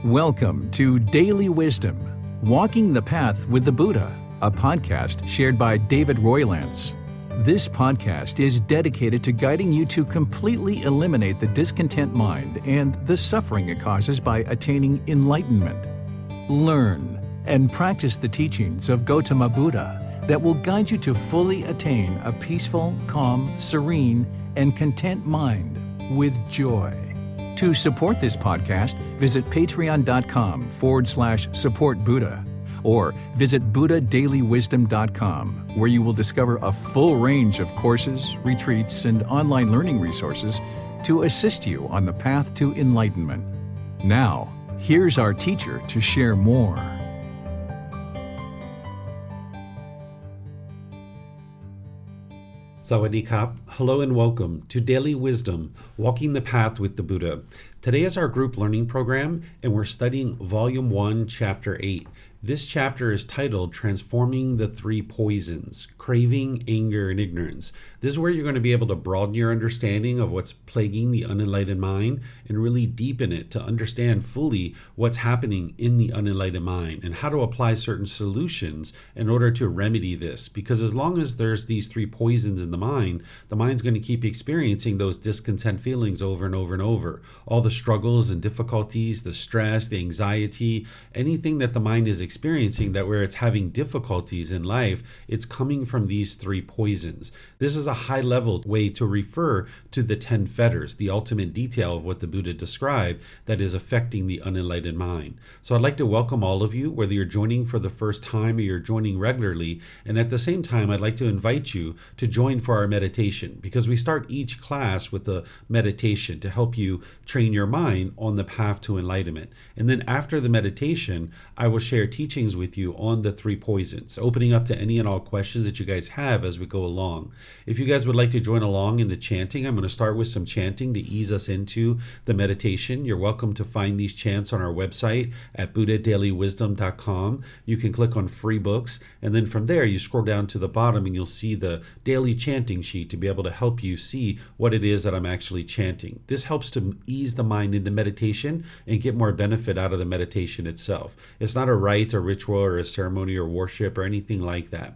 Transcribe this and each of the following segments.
Welcome to Daily Wisdom, Walking the Path with the Buddha, a podcast shared by David Roylance. This podcast is dedicated to guiding you to completely eliminate the discontent mind and the suffering it causes by attaining enlightenment. Learn and practice the teachings of Gotama Buddha that will guide you to fully attain a peaceful, calm, serene, and content mind with joy. To support this podcast, visit patreon.com/support Buddha or visit buddhadailywisdom.com, where you will discover a full range of courses, retreats, and online learning resources to assist you on the path to enlightenment. Now, here's our teacher to share more. Sawadee Kap. Hello and welcome to Daily Wisdom, Walking the Path with the Buddha. Today is our group learning program, and we're studying Volume 1, Chapter 8. This chapter is titled Transforming the Three Poisons, Craving, Anger, and Ignorance. This is where you're going to be able to broaden your understanding of what's plaguing the unenlightened mind and really deepen it to understand fully what's happening in the unenlightened mind and how to apply certain solutions in order to remedy this. Because as long as there's these three poisons in the mind's going to keep experiencing those discontent feelings over and over and over. All the struggles and difficulties, the stress, the anxiety, anything that the mind is experiencing that where it's having difficulties in life, it's coming from these three poisons. This is a high-level way to refer to the 10 fetters, the ultimate detail of what the Buddha described that is affecting the unenlightened mind. So I'd like to welcome all of you, whether you're joining for the first time or you're joining regularly, and at the same time, I'd like to invite you to join for our meditation, because we start each class with a meditation to help you train your mind on the path to enlightenment. And then after the meditation, I will share teachings with you on the three poisons, opening up to any and all questions that you guys have as we go along. If you guys would like to join along in the chanting, I'm going to start with some chanting to ease us into the meditation. You're welcome to find these chants on our website at buddhadailywisdom.com. You can click on free books, and then from there you scroll down to the bottom and you'll see the daily chanting sheet to be able to help you see what it is that I'm actually chanting. This helps to ease the mind into meditation and get more benefit out of the meditation itself. It's not a rite or ritual or a ceremony or worship or anything like that.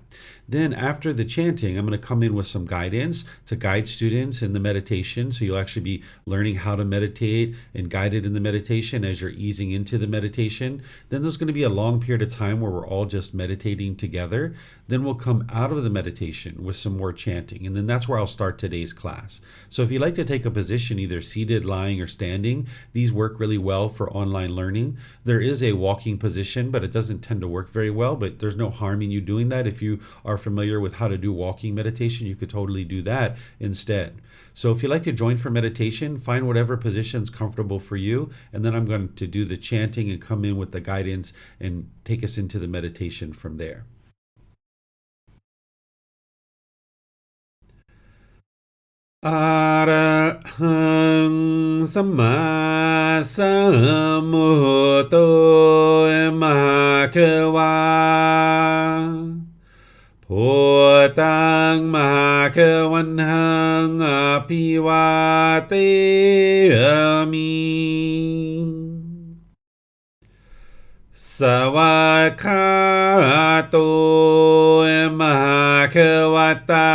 Then after the chanting, I'm going to come in with some guidance to guide students in the meditation. So you'll actually be learning how to meditate and guided in the meditation as you're easing into the meditation. Then there's going to be a long period of time where we're all just meditating together. Then we'll come out of the meditation with some more chanting. And then that's where I'll start today's class. So if you'd like to take a position, either seated, lying, or standing, these work really well for online learning. There is a walking position, but it doesn't tend to work very well, but there's no harm in you doing that. If you are familiar with how to do walking meditation, you could totally do that instead. So if you'd like to join for meditation, find whatever position is comfortable for you, and then I'm going to do the chanting and come in with the guidance and take us into the meditation from there. Arahang Samma Sambuddho Mahakawa Phutang Mahakavanhang Apivateyami Savakato Mahakavata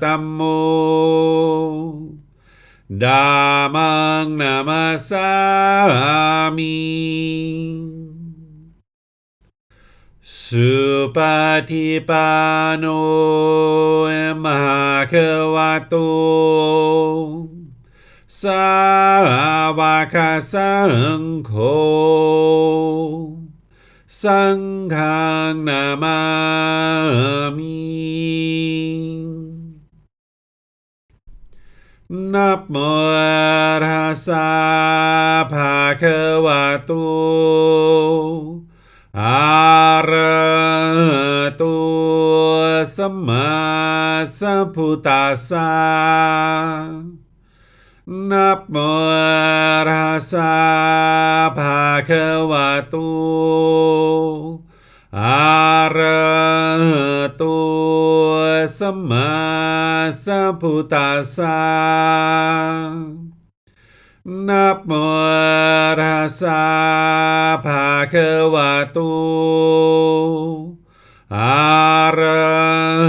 Tammo Dhammang Namasami Supatipano Mahakavato Savaka Sangho Sanghang Namami Namo Tassa Bhagavato Arahato Samma Sambuddhassa Namo Tassa Bhagavato Arahato Samma Sambuddhassa Namo สะภะคะวะโตอะระ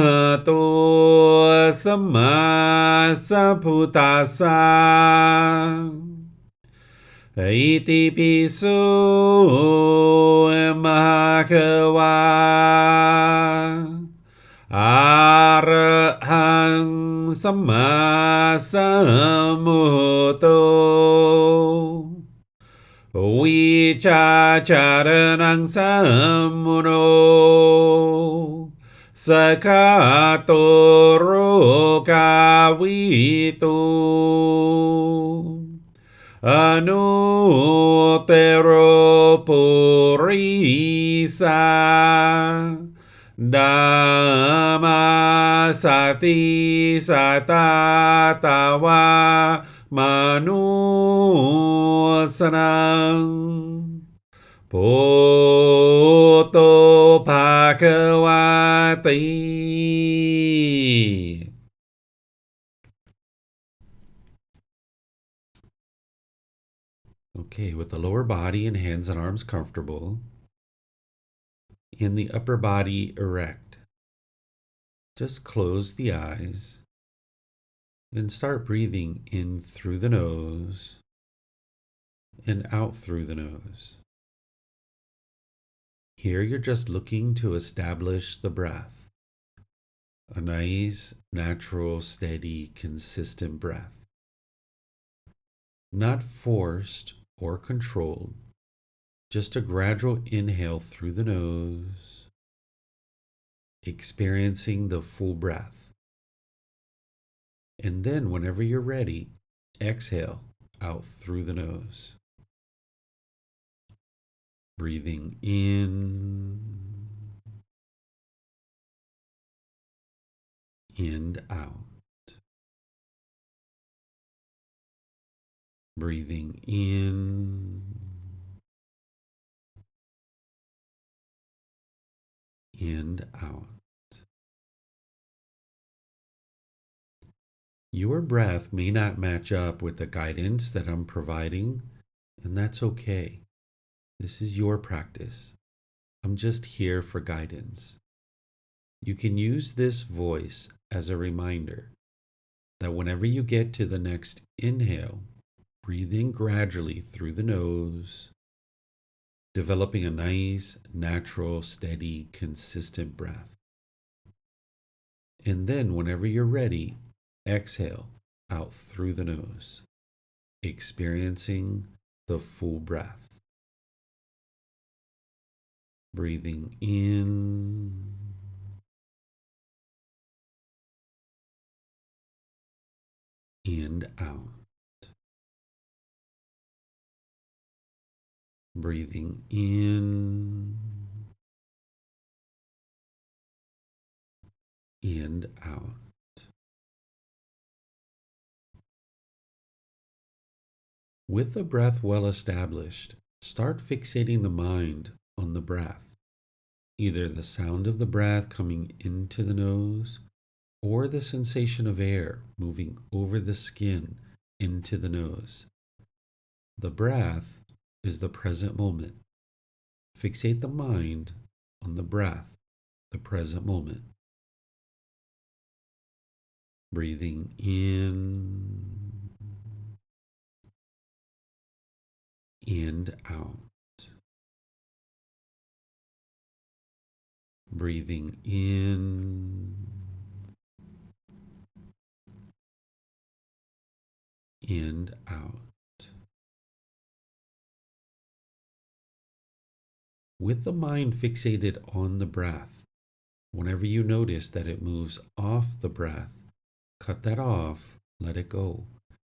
หะโตสัมมาสัมพุทธัสสะอิติปิโสมะภะคะวะอะระหังสัมมาสัมพุทโธวิชาจารนังสัมมุโนสกขาโตโรกาวิโตอนุเตโรปุริสาดามาสติสัตตาตาวามนุสนังพุทโธภาควาติ Okay, with the lower body and hands and arms comfortable, and the upper body erect, just close the eyes and start breathing in through the nose and out through the nose. Here you're just looking to establish the breath, a nice, natural, steady, consistent breath, not forced or controlled, just a gradual inhale through the nose, experiencing the full breath. And then, whenever you're ready, exhale out through the nose. Breathing in and out. Breathing in and out. Your breath may not match up with the guidance that I'm providing, and that's okay. This is your practice. I'm just here for guidance. You can use this voice as a reminder that whenever you get to the next inhale, breathe in gradually through the nose, developing a nice, natural, steady, consistent breath. And then, whenever you're ready, exhale out through the nose, experiencing the full breath. Breathing in and out. Breathing in and out. With the breath well established, start fixating the mind on the breath, either the sound of the breath coming into the nose or the sensation of air moving over the skin into the nose. The breath is the present moment. Fixate the mind on the breath, the present moment. Breathing in and out. Breathing in and out. With the mind fixated on the breath, whenever you notice that it moves off the breath, cut that off, let it go,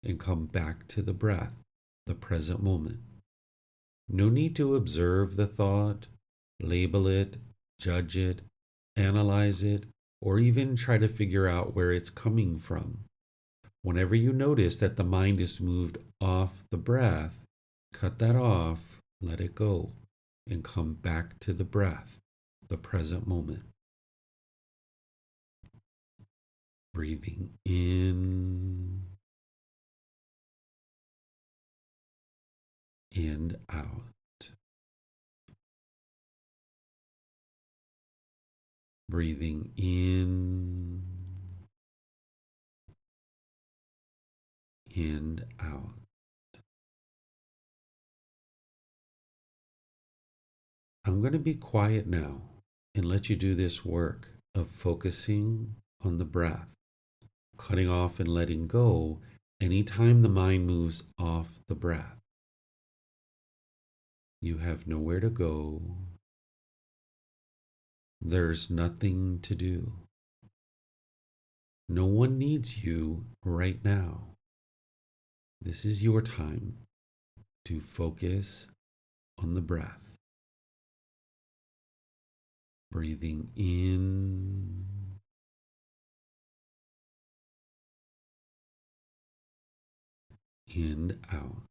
and come back to the breath, the present moment. No need to observe the thought, label it, judge it, analyze it, or even try to figure out where it's coming from. Whenever you notice that the mind is moved off the breath, cut that off, let it go, and come back to the breath, the present moment. Breathing in and out. Breathing in and out. I'm going to be quiet now and let you do this work of focusing on the breath, cutting off and letting go anytime the mind moves off the breath. You have nowhere to go. There's nothing to do. No one needs you right now. This is your time to focus on the breath. Breathing in and out.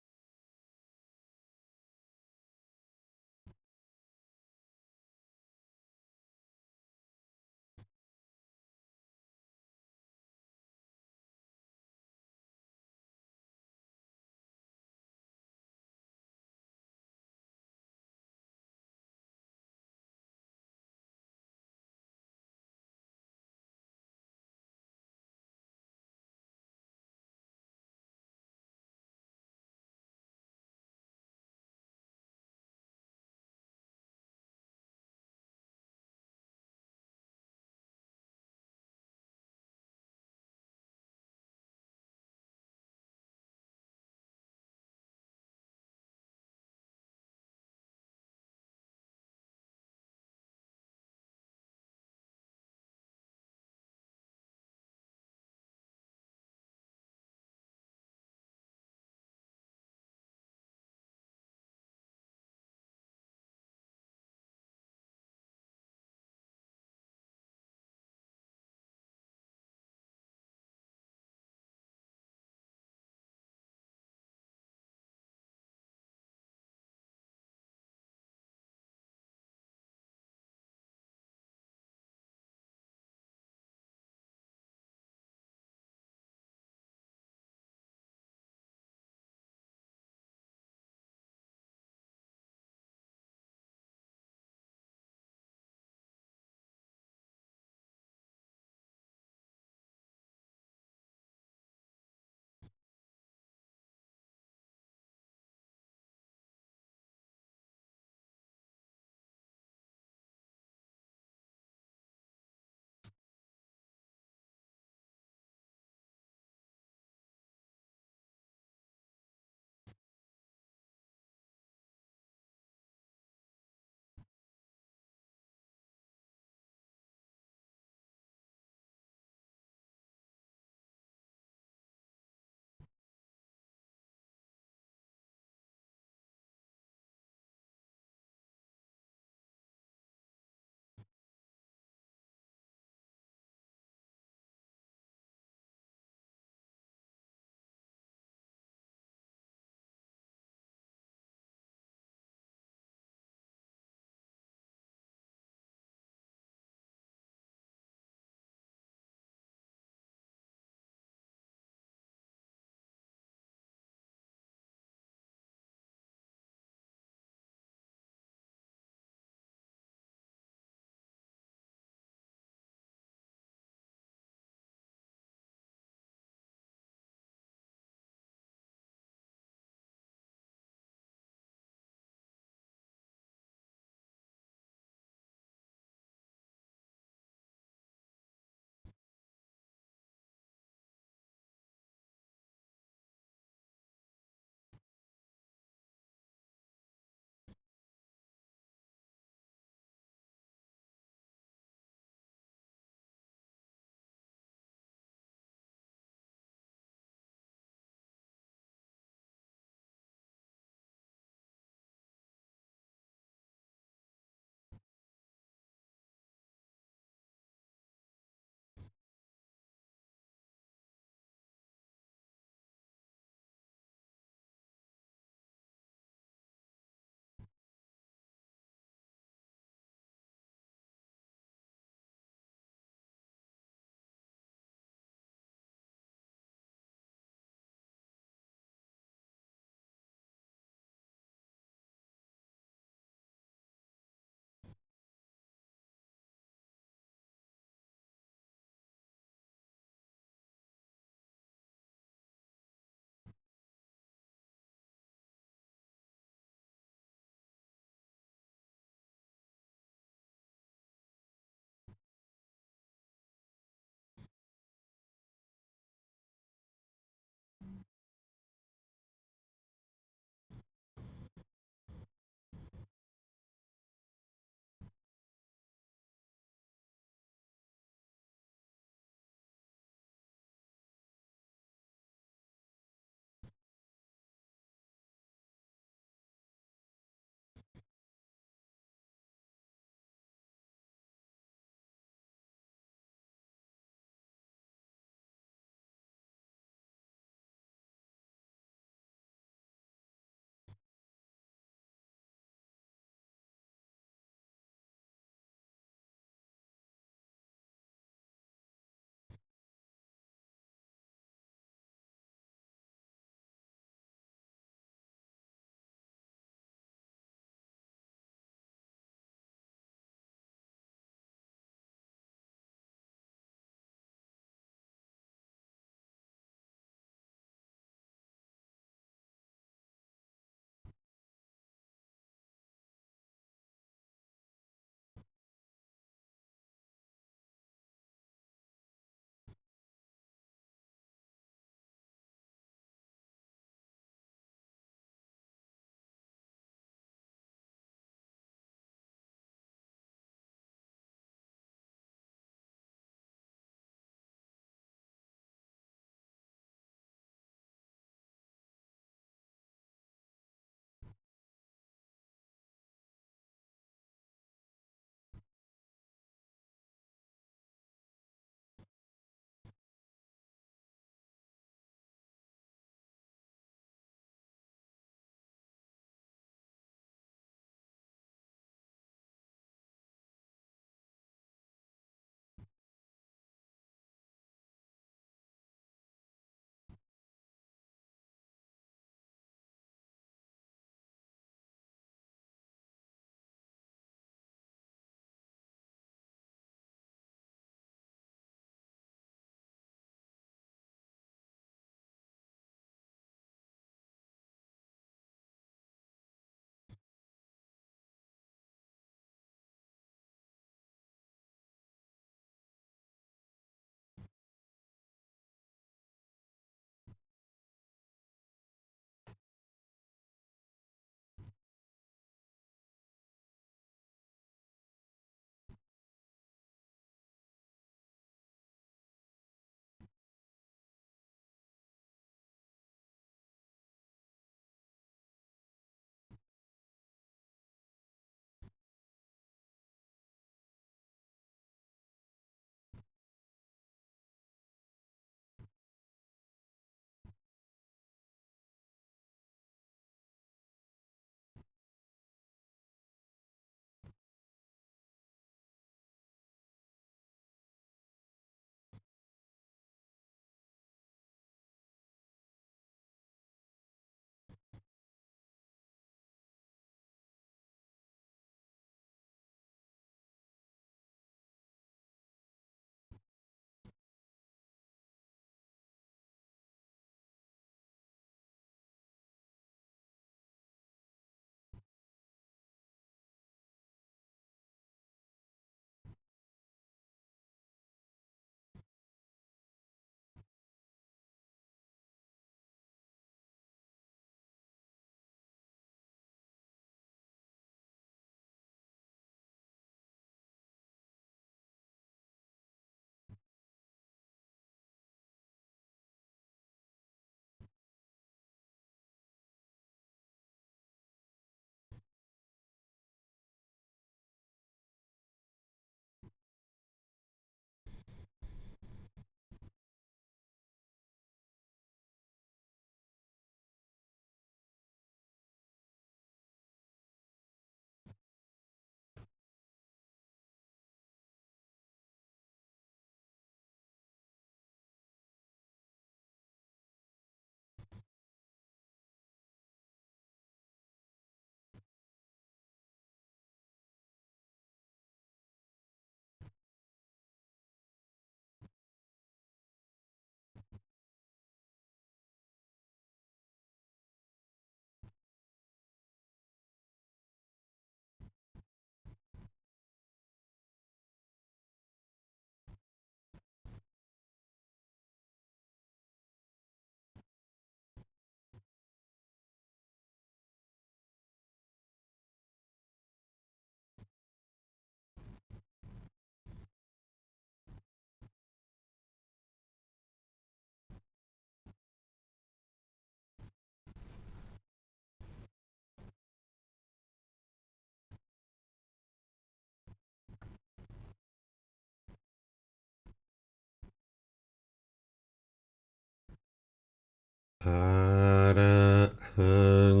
อะระหัง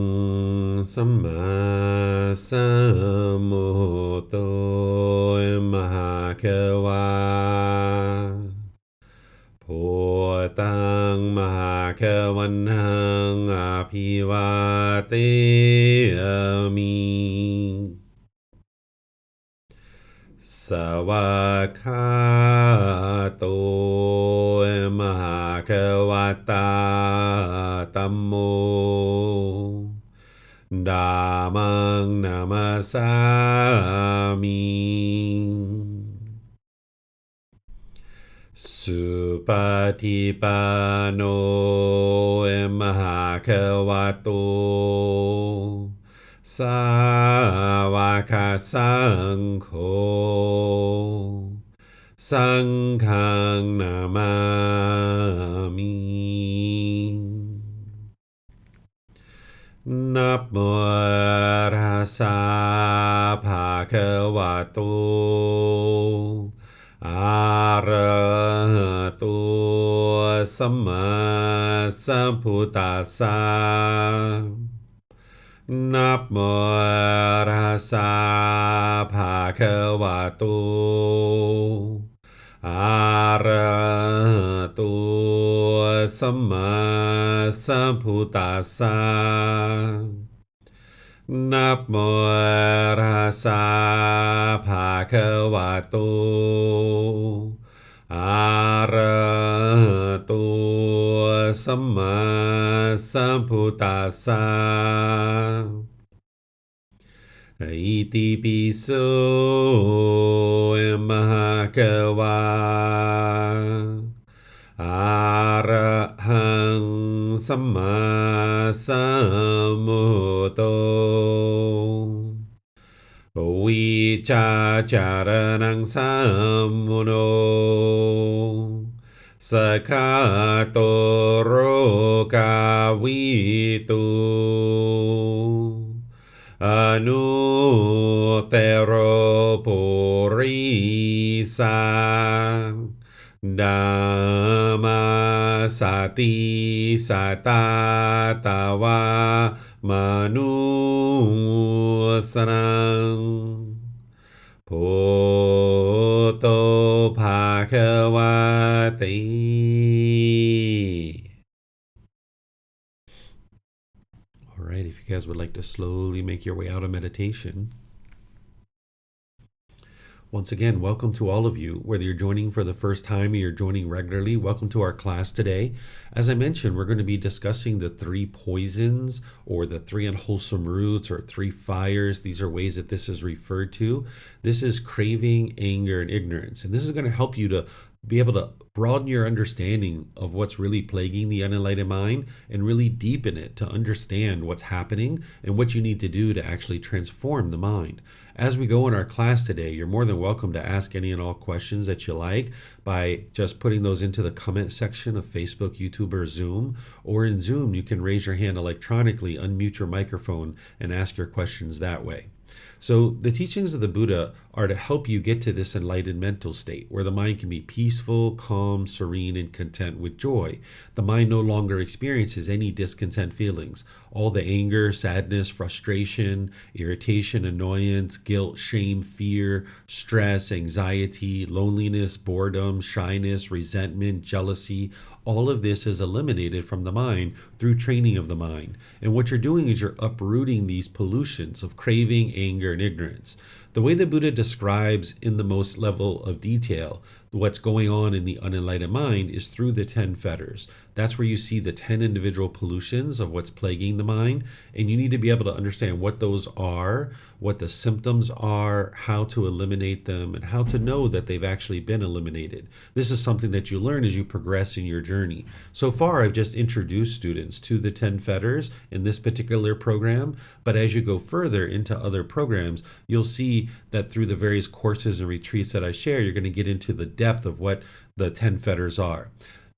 สัมมาสัมพุทโธมหาเขวาพุทธังมหาเขวันหังอภิวาเทมิสวากขาโตมหาเขวตาธัมโมธัมมังนามาสามิสุปฏิปันโนมหาเขวโตสาวกสังโฆสังฆังนามามินะโมตัสสะภะคะวะโตอะระหะโตสัมมาสัมพุทธัสสะนะโมตัสสะภะคะวะโตอะระหะโตสัมมาสัมพุทธัสสะนะโมตัสสะภะคะวะโตอะระหะโตสัมมาสัมพุทธัสสะอิติปิโสมหาเขวาอะระหังสัมมาสัมพุทโธวิชาจารนังสัมมุโนสคาโตโรกาวิตุอนุเตโรปุริสาดัมมาสติสตาตาวามนุสนังพุทโธภาควาติ All right, if you guys would like to slowly make your way out of meditation. Once again, welcome to all of you, whether you're joining for the first time or you're joining regularly. Welcome to our class today. As I mentioned, we're going to be discussing the three poisons or the three unwholesome roots or three fires. These are ways that this is referred to. This is craving, anger, and ignorance. And this is going to help you to be able to broaden your understanding of what's really plaguing the unenlightened mind and really deepen it to understand what's happening and what you need to do to actually transform the mind. As we go in our class today, you're more than welcome to ask any and all questions that you like by just putting those into the comment section of Facebook, YouTube, or Zoom. Or in Zoom, you can raise your hand electronically, unmute your microphone, and ask your questions that way. So the teachings of the Buddha are to help you get to this enlightened mental state where the mind can be peaceful, calm, serene, and content with joy. The mind no longer experiences any discontent feelings. All the anger, sadness, frustration, irritation, annoyance, guilt, shame, fear, stress, anxiety, loneliness, boredom, shyness, resentment, jealousy, all of this is eliminated from the mind through training of the mind. And what you're doing is you're uprooting these pollutions of craving, anger, and ignorance. The way the Buddha describes in the most level of detail what's going on in the unenlightened mind is through the 10 fetters. That's where you see the 10 individual pollutions of what's plaguing the mind. And you need to be able to understand what those are, what the symptoms are, how to eliminate them, and how to know that they've actually been eliminated. This is something that you learn as you progress in your journey. So far, I've just introduced students to the 10 fetters in this particular program. But as you go further into other programs, you'll see that through the various courses and retreats that I share, you're going to get into the depth of what the 10 fetters are.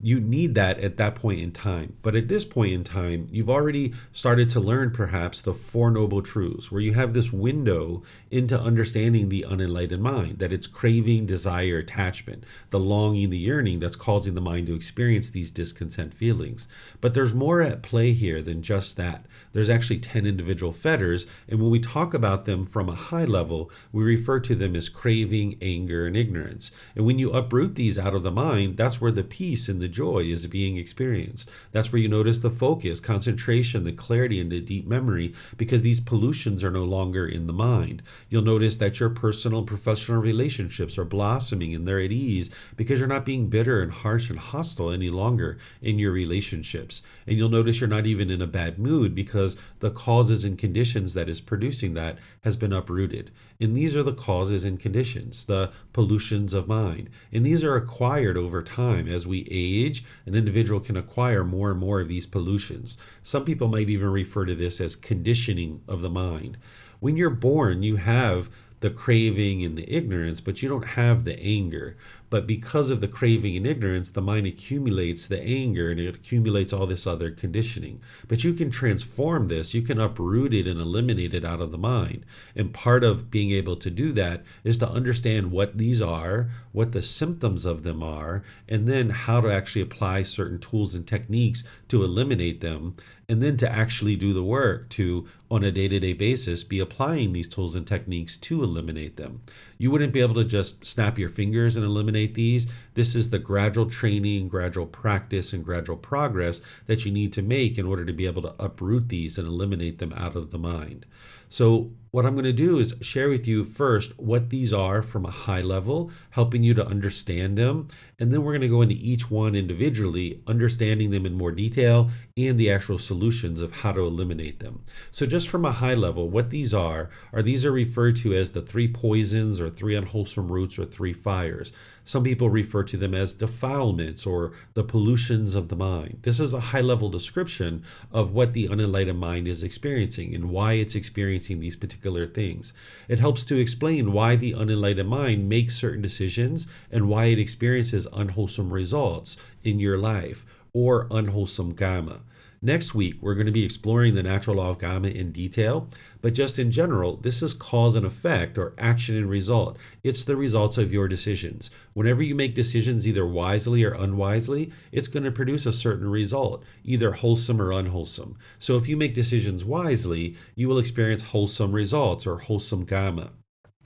You need that at that point in time. But at this point in time, you've already started to learn perhaps the Four Noble Truths, where you have this window into understanding the unenlightened mind, that it's craving, desire, attachment, the longing, the yearning that's causing the mind to experience these discontent feelings. But there's more at play here than just that. There's actually 10 individual fetters, and when we talk about them from a high level, we refer to them as craving, anger, and ignorance. And when you uproot these out of the mind, that's where the peace and the joy is being experienced. That's where you notice the focus, concentration, the clarity, and the deep memory, because these pollutions are no longer in the mind. You'll notice that your personal and professional relationships are blossoming and they're at ease because you're not being bitter and harsh and hostile any longer in your relationships. And you'll notice you're not even in a bad mood because the causes and conditions that is producing that has been uprooted. And these are the causes and conditions, the pollutions of mind. And these are acquired over time. As we age, an individual can acquire more and more of these pollutions. Some people might even refer to this as conditioning of the mind. When you're born, you have the craving and the ignorance, but you don't have the anger. But because of the craving and ignorance, the mind accumulates the anger and it accumulates all this other conditioning. But you can transform this, you can uproot it and eliminate it out of the mind. And part of being able to do that is to understand what these are, what the symptoms of them are, and then how to actually apply certain tools and techniques to eliminate them, and then to actually do the work to, on a day-to-day basis, be applying these tools and techniques to eliminate them. You wouldn't be able to just snap your fingers and eliminate these. This is the gradual training, gradual practice, and gradual progress that you need to make in order to be able to uproot these and eliminate them out of the mind. So what I'm going to do is share with you first what these are from a high level, helping you to understand them. And then we're going to go into each one individually, understanding them in more detail and the actual solutions of how to eliminate them. So just from a high level, what these are these are referred to as the three poisons or three unwholesome roots or three fires. Some people refer to them as defilements or the pollutions of the mind. This is a high-level description of what the unenlightened mind is experiencing and why it's experiencing these particular things. It helps to explain why the unenlightened mind makes certain decisions and why it experiences unwholesome results in your life or unwholesome dhamma. Next week, we're going to be exploring the natural law of dhamma in detail, but just in general, this is cause and effect or action and result. It's the results of your decisions. Whenever you make decisions either wisely or unwisely, it's going to produce a certain result, either wholesome or unwholesome. So if you make decisions wisely, you will experience wholesome results or wholesome dhamma.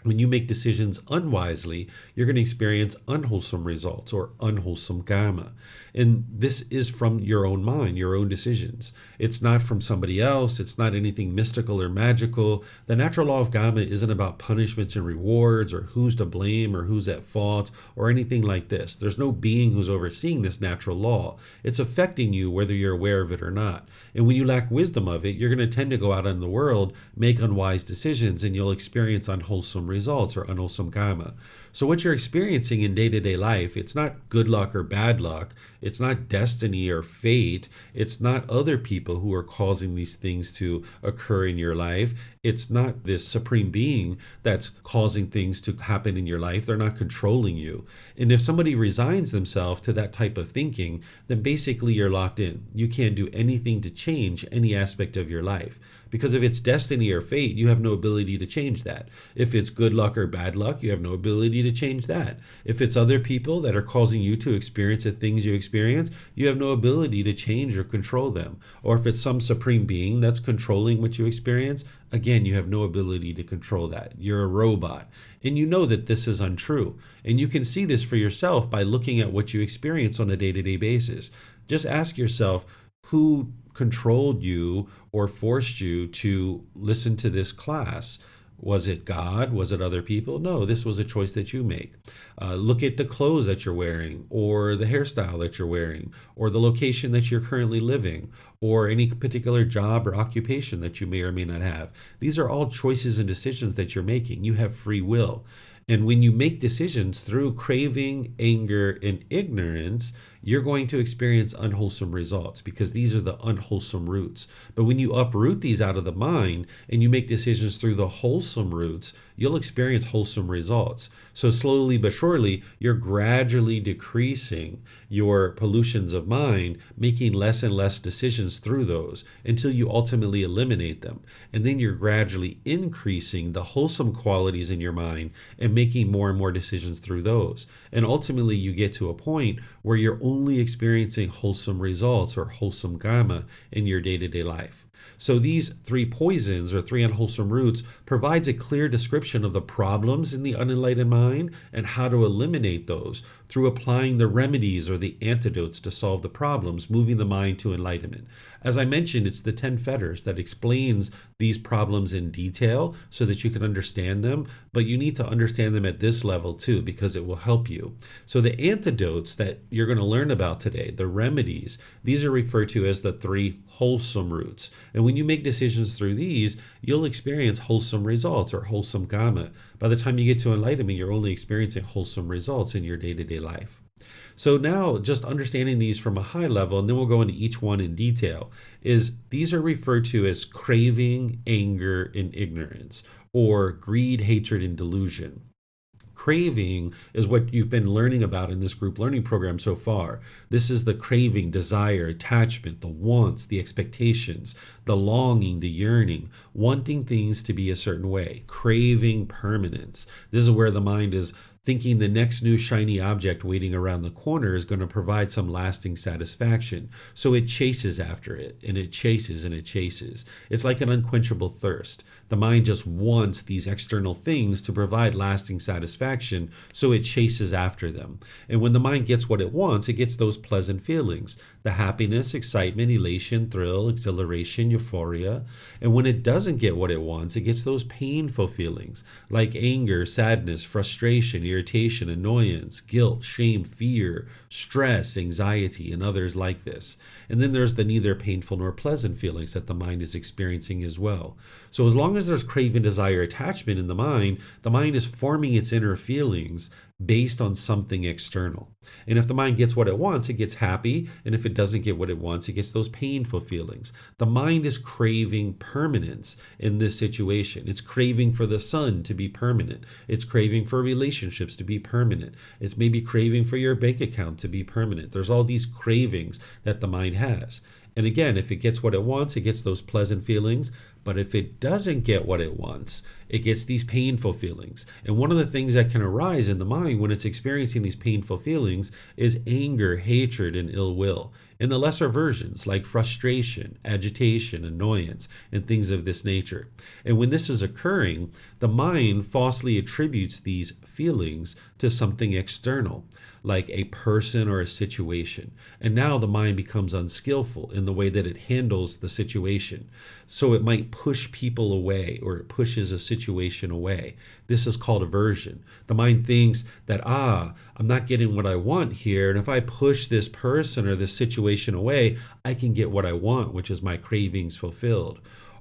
When you make decisions unwisely, you're going to experience unwholesome results or unwholesome dhamma. And this is from your own mind, your own decisions. It's not from somebody else. It's not anything mystical or magical. The natural law of dhamma isn't about punishments and rewards or who's to blame or who's at fault or anything like this. There's no being who's overseeing this natural law. It's affecting you whether you're aware of it or not. And when you lack wisdom of it, you're going to tend to go out in the world, make unwise decisions, and you'll experience unwholesome results or unwholesome dhamma. So what you're experiencing in day-to-day life, it's not good luck or bad luck. It's not destiny or fate. It's not other people who are causing these things to occur in your life. It's not this supreme being that's causing things to happen in your life. They're not controlling you. And if somebody resigns themselves to that type of thinking, then basically you're locked in. You can't do anything to change any aspect of your life. Because if it's destiny or fate, you have no ability to change that. If it's good luck or bad luck, you have no ability to change that. If it's other people that are causing you to experience the things you experience, you have no ability to change or control them. Or if it's some supreme being that's controlling what you experience, again, you have no ability to control that. You're a robot. And you know that this is untrue. And you can see this for yourself by looking at what you experience on a day-to-day basis. Just ask yourself, who controlled you or forced you to listen to this class? Was it God? Was it other people? No, this was a choice that you make. Look at the clothes that you're wearing, or the hairstyle that you're wearing, or the location that you're currently living, or any particular job or occupation that you may or may not have. These are all choices and decisions that you're making. You have free will. And when you make decisions through craving, anger, and ignorance, you're going to experience unwholesome results because these are the unwholesome roots. But when you uproot these out of the mind and you make decisions through the wholesome roots, you'll experience wholesome results. So slowly but surely, you're gradually decreasing your pollutions of mind, making less and less decisions through those until you ultimately eliminate them. And then you're gradually increasing the wholesome qualities in your mind and making more and more decisions through those. And ultimately, you get to a point where you're only experiencing wholesome results or wholesome dhamma in your day-to-day life. So these three poisons or three unwholesome roots provides a clear description of the problems in the unenlightened mind and how to eliminate those through applying the remedies or the antidotes to solve the problems, moving the mind to enlightenment. As I mentioned, it's the 10 fetters that explains these problems in detail so that you can understand them, but you need to understand them at this level too because it will help you. So the antidotes that you're going to learn about today, the remedies, these are referred to as the three wholesome roots. And when you make decisions through these, you'll experience wholesome results or wholesome dhamma. By the time you get to enlightenment, you're only experiencing wholesome results in your day-to-day life. So now just understanding these from a high level, and then we'll go into each one in detail, is these are referred to as craving, anger, and ignorance, or greed, hatred, and delusion. Craving is what you've been learning about in this group learning program so far. This is the craving, desire, attachment, the wants, the expectations, the longing, the yearning, wanting things to be a certain way, craving permanence. This is where the mind is thinking the next new shiny object waiting around the corner is going to provide some lasting satisfaction. So it chases after it, and it chases and it chases. It's like an unquenchable thirst. The mind just wants these external things to provide lasting satisfaction, so it chases after them. And when the mind gets what it wants, it gets those pleasant feelings, the happiness, excitement, elation, thrill, exhilaration, euphoria. And when it doesn't get what it wants, it gets those painful feelings like anger, sadness, frustration, irritation, annoyance, guilt, shame, fear, stress, anxiety, and others like this. And then there's the neither painful nor pleasant feelings that the mind is experiencing as well. So as long as there's craving, desire, attachment in the mind is forming its inner feelings based on something external. And if the mind gets what it wants, it gets happy. And if it doesn't get what it wants, it gets those painful feelings. The mind is craving permanence in this situation. It's craving for the sun to be permanent. It's craving for relationships to be permanent. It's maybe craving for your bank account to be permanent. There's all these cravings that the mind has. And again, if it gets what it wants, it gets those pleasant feelings. But if it doesn't get what it wants, it gets these painful feelings. And one of the things that can arise in the mind when it's experiencing these painful feelings is anger, hatred, and ill will. In the lesser versions, like frustration, agitation, annoyance, and things of this nature. And when this is occurring, the mind falsely attributes these feelings to something external, like a person or a situation. And now the mind becomes unskillful in the way that it handles the situation. So it might push people away, or it pushes a situation away. This is called aversion. The mind thinks that, I'm not getting what I want here, and if I push this person or this situation away, I can get what I want, which is my cravings fulfilled.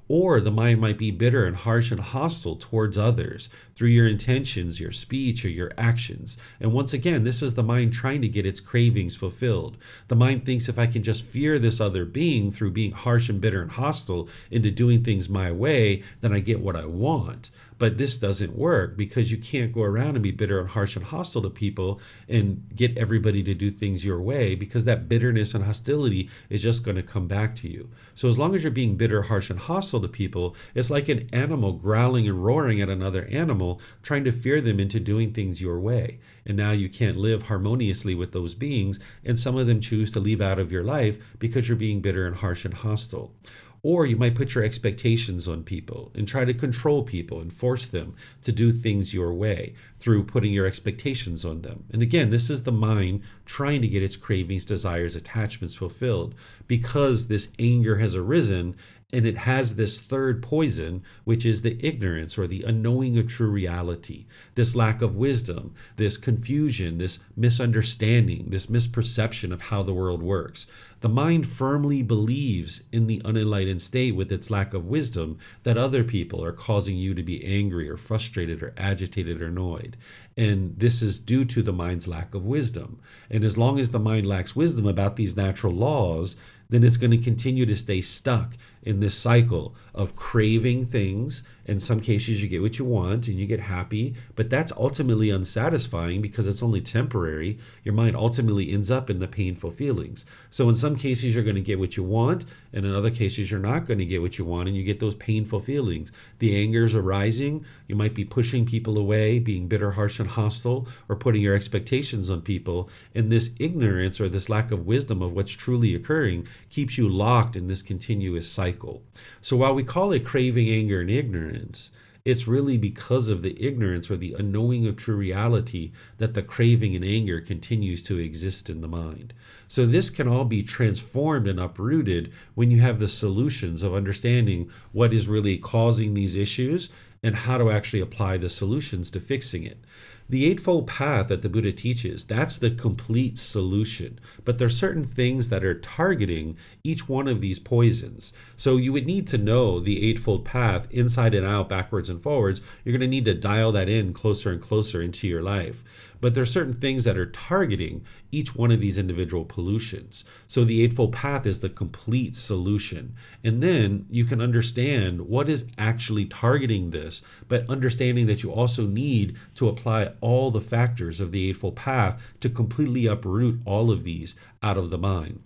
Or the mind might be bitter and harsh and hostile towards others through your intentions, your speech, or your actions. And once again, this is the mind trying to get its cravings fulfilled. The mind thinks if I can just fear this other being through being harsh and bitter and hostile into doing things my way, then I get what I want. But this doesn't work because you can't go around and be bitter and harsh and hostile to people and get everybody to do things your way, because that bitterness and hostility is just going to come back to you. So as long as you're being bitter, harsh, and hostile to people, it's like an animal growling and roaring at another animal, trying to fear them into doing things your way. And now you can't live harmoniously with those beings, and some of them choose to leave out of your life because you're being bitter and harsh and hostile. Or you might put your expectations on people and try to control people and force them to do things your way through putting your expectations on them. And again, this is the mind trying to get its cravings, desires, attachments fulfilled, because this anger has arisen and it has this third poison, which is the ignorance or the unknowing of true reality, this lack of wisdom, this confusion, this misunderstanding, this misperception of how the world works. The mind firmly believes in the unenlightened state with its lack of wisdom that other people are causing you to be angry or frustrated or agitated or annoyed. And this is due to the mind's lack of wisdom. And as long as the mind lacks wisdom about these natural laws, then it's going to continue to stay stuck in this cycle of craving things. In some cases, you get what you want and you get happy, but that's ultimately unsatisfying because it's only temporary. Your mind ultimately ends up in the painful feelings. So in some cases, you're going to get what you want, and in other cases, you're not going to get what you want, and you get those painful feelings. The anger's arising. You might be pushing people away, being bitter, harsh, and hostile, or putting your expectations on people. And this ignorance or this lack of wisdom of what's truly occurring keeps you locked in this continuous cycle. So while we call it craving, anger, and ignorance, it's really because of the ignorance or the unknowing of true reality that the craving and anger continues to exist in the mind. So this can all be transformed and uprooted when you have the solutions of understanding what is really causing these issues and how to actually apply the solutions to fixing it. The Eightfold Path that the Buddha teaches, that's the complete solution. But there are certain things that are targeting each one of these poisons. So you would need to know the Eightfold Path inside and out, backwards and forwards. You're going to need to dial that in closer and closer into your life. But there are certain things that are targeting each one of these individual pollutions. So the Eightfold Path is the complete solution. And then you can understand what is actually targeting this, but understanding that you also need to apply all the factors of the Eightfold Path to completely uproot all of these out of the mind.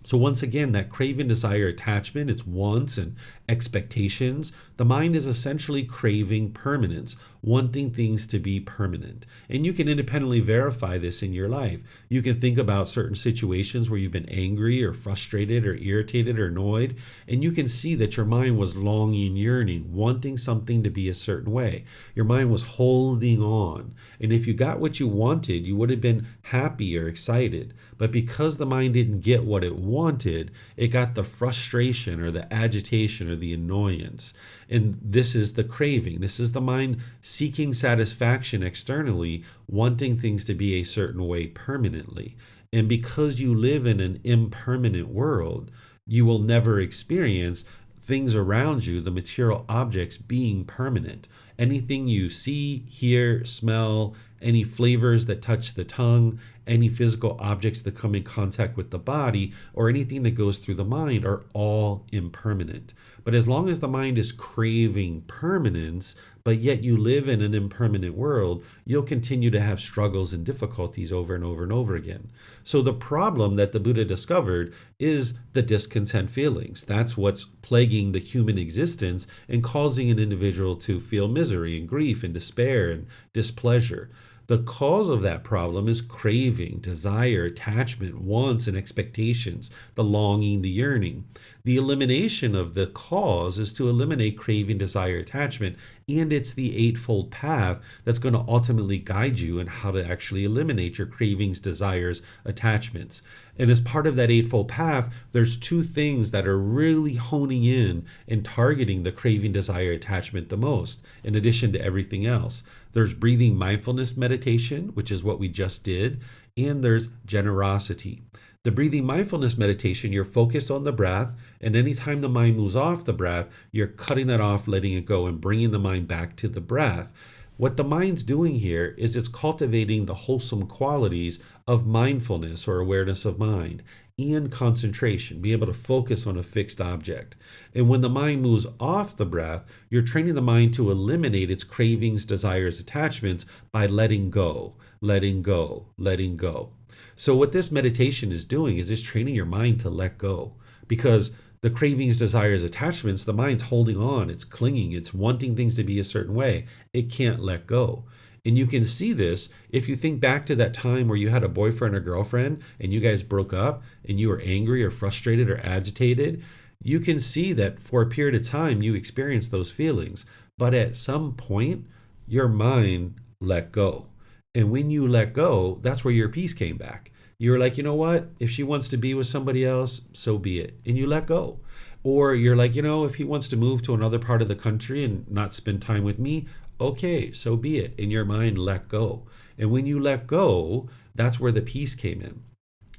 So once again, that craving, desire, attachment, its wants and expectations, the mind is essentially craving permanence, wanting things to be permanent. And you can independently verify this in your life. You can think about certain situations where you've been angry or frustrated or irritated or annoyed, and you can see that your mind was longing, yearning, wanting something to be a certain way. Your mind was holding on. And if you got what you wanted, you would have been happy or excited. But because the mind didn't get what it wanted, it got the frustration or the agitation or the annoyance. And this is the craving. This is the mind seeking satisfaction externally, wanting things to be a certain way permanently. And because you live in an impermanent world, you will never experience things around you, the material objects, being permanent. Anything you see, hear, smell, any flavors that touch the tongue, any physical objects that come in contact with the body, or anything that goes through the mind are all impermanent. But as long as the mind is craving permanence, but yet you live in an impermanent world, you'll continue to have struggles and difficulties over and over and over again. So the problem that the Buddha discovered is the discontent feelings. That's what's plaguing the human existence and causing an individual to feel misery and grief and despair and displeasure. The cause of that problem is craving, desire, attachment, wants, and expectations, the longing, the yearning. The elimination of the cause is to eliminate craving, desire, attachment, and it's the Eightfold Path that's going to ultimately guide you in how to actually eliminate your cravings, desires, attachments. And as part of that Eightfold Path, there's two things that are really honing in and targeting the craving, desire, attachment the most, in addition to everything else. There's breathing mindfulness meditation, which is what we just did, and there's generosity. The breathing mindfulness meditation, you're focused on the breath, and anytime the mind moves off the breath, you're cutting that off, letting it go, and bringing the mind back to the breath. What the mind's doing here is it's cultivating the wholesome qualities of mindfulness or awareness of mind and concentration, be able to focus on a fixed object. And when the mind moves off the breath, you're training the mind to eliminate its cravings, desires, attachments by letting go, letting go, letting go. So what this meditation is doing is it's training your mind to let go, because the cravings, desires, attachments, the mind's holding on, it's clinging, it's wanting things to be a certain way. It can't let go. And you can see this if you think back to that time where you had a boyfriend or girlfriend and you guys broke up and you were angry or frustrated or agitated. You can see that for a period of time you experienced those feelings, but at some point your mind let go. And when you let go, that's where your peace came back. You're like, you know what? If she wants to be with somebody else, so be it. And you let go. Or you're like, if he wants to move to another part of the country and not spend time with me, okay, so be it. And your mind let go. And when you let go, that's where the peace came in.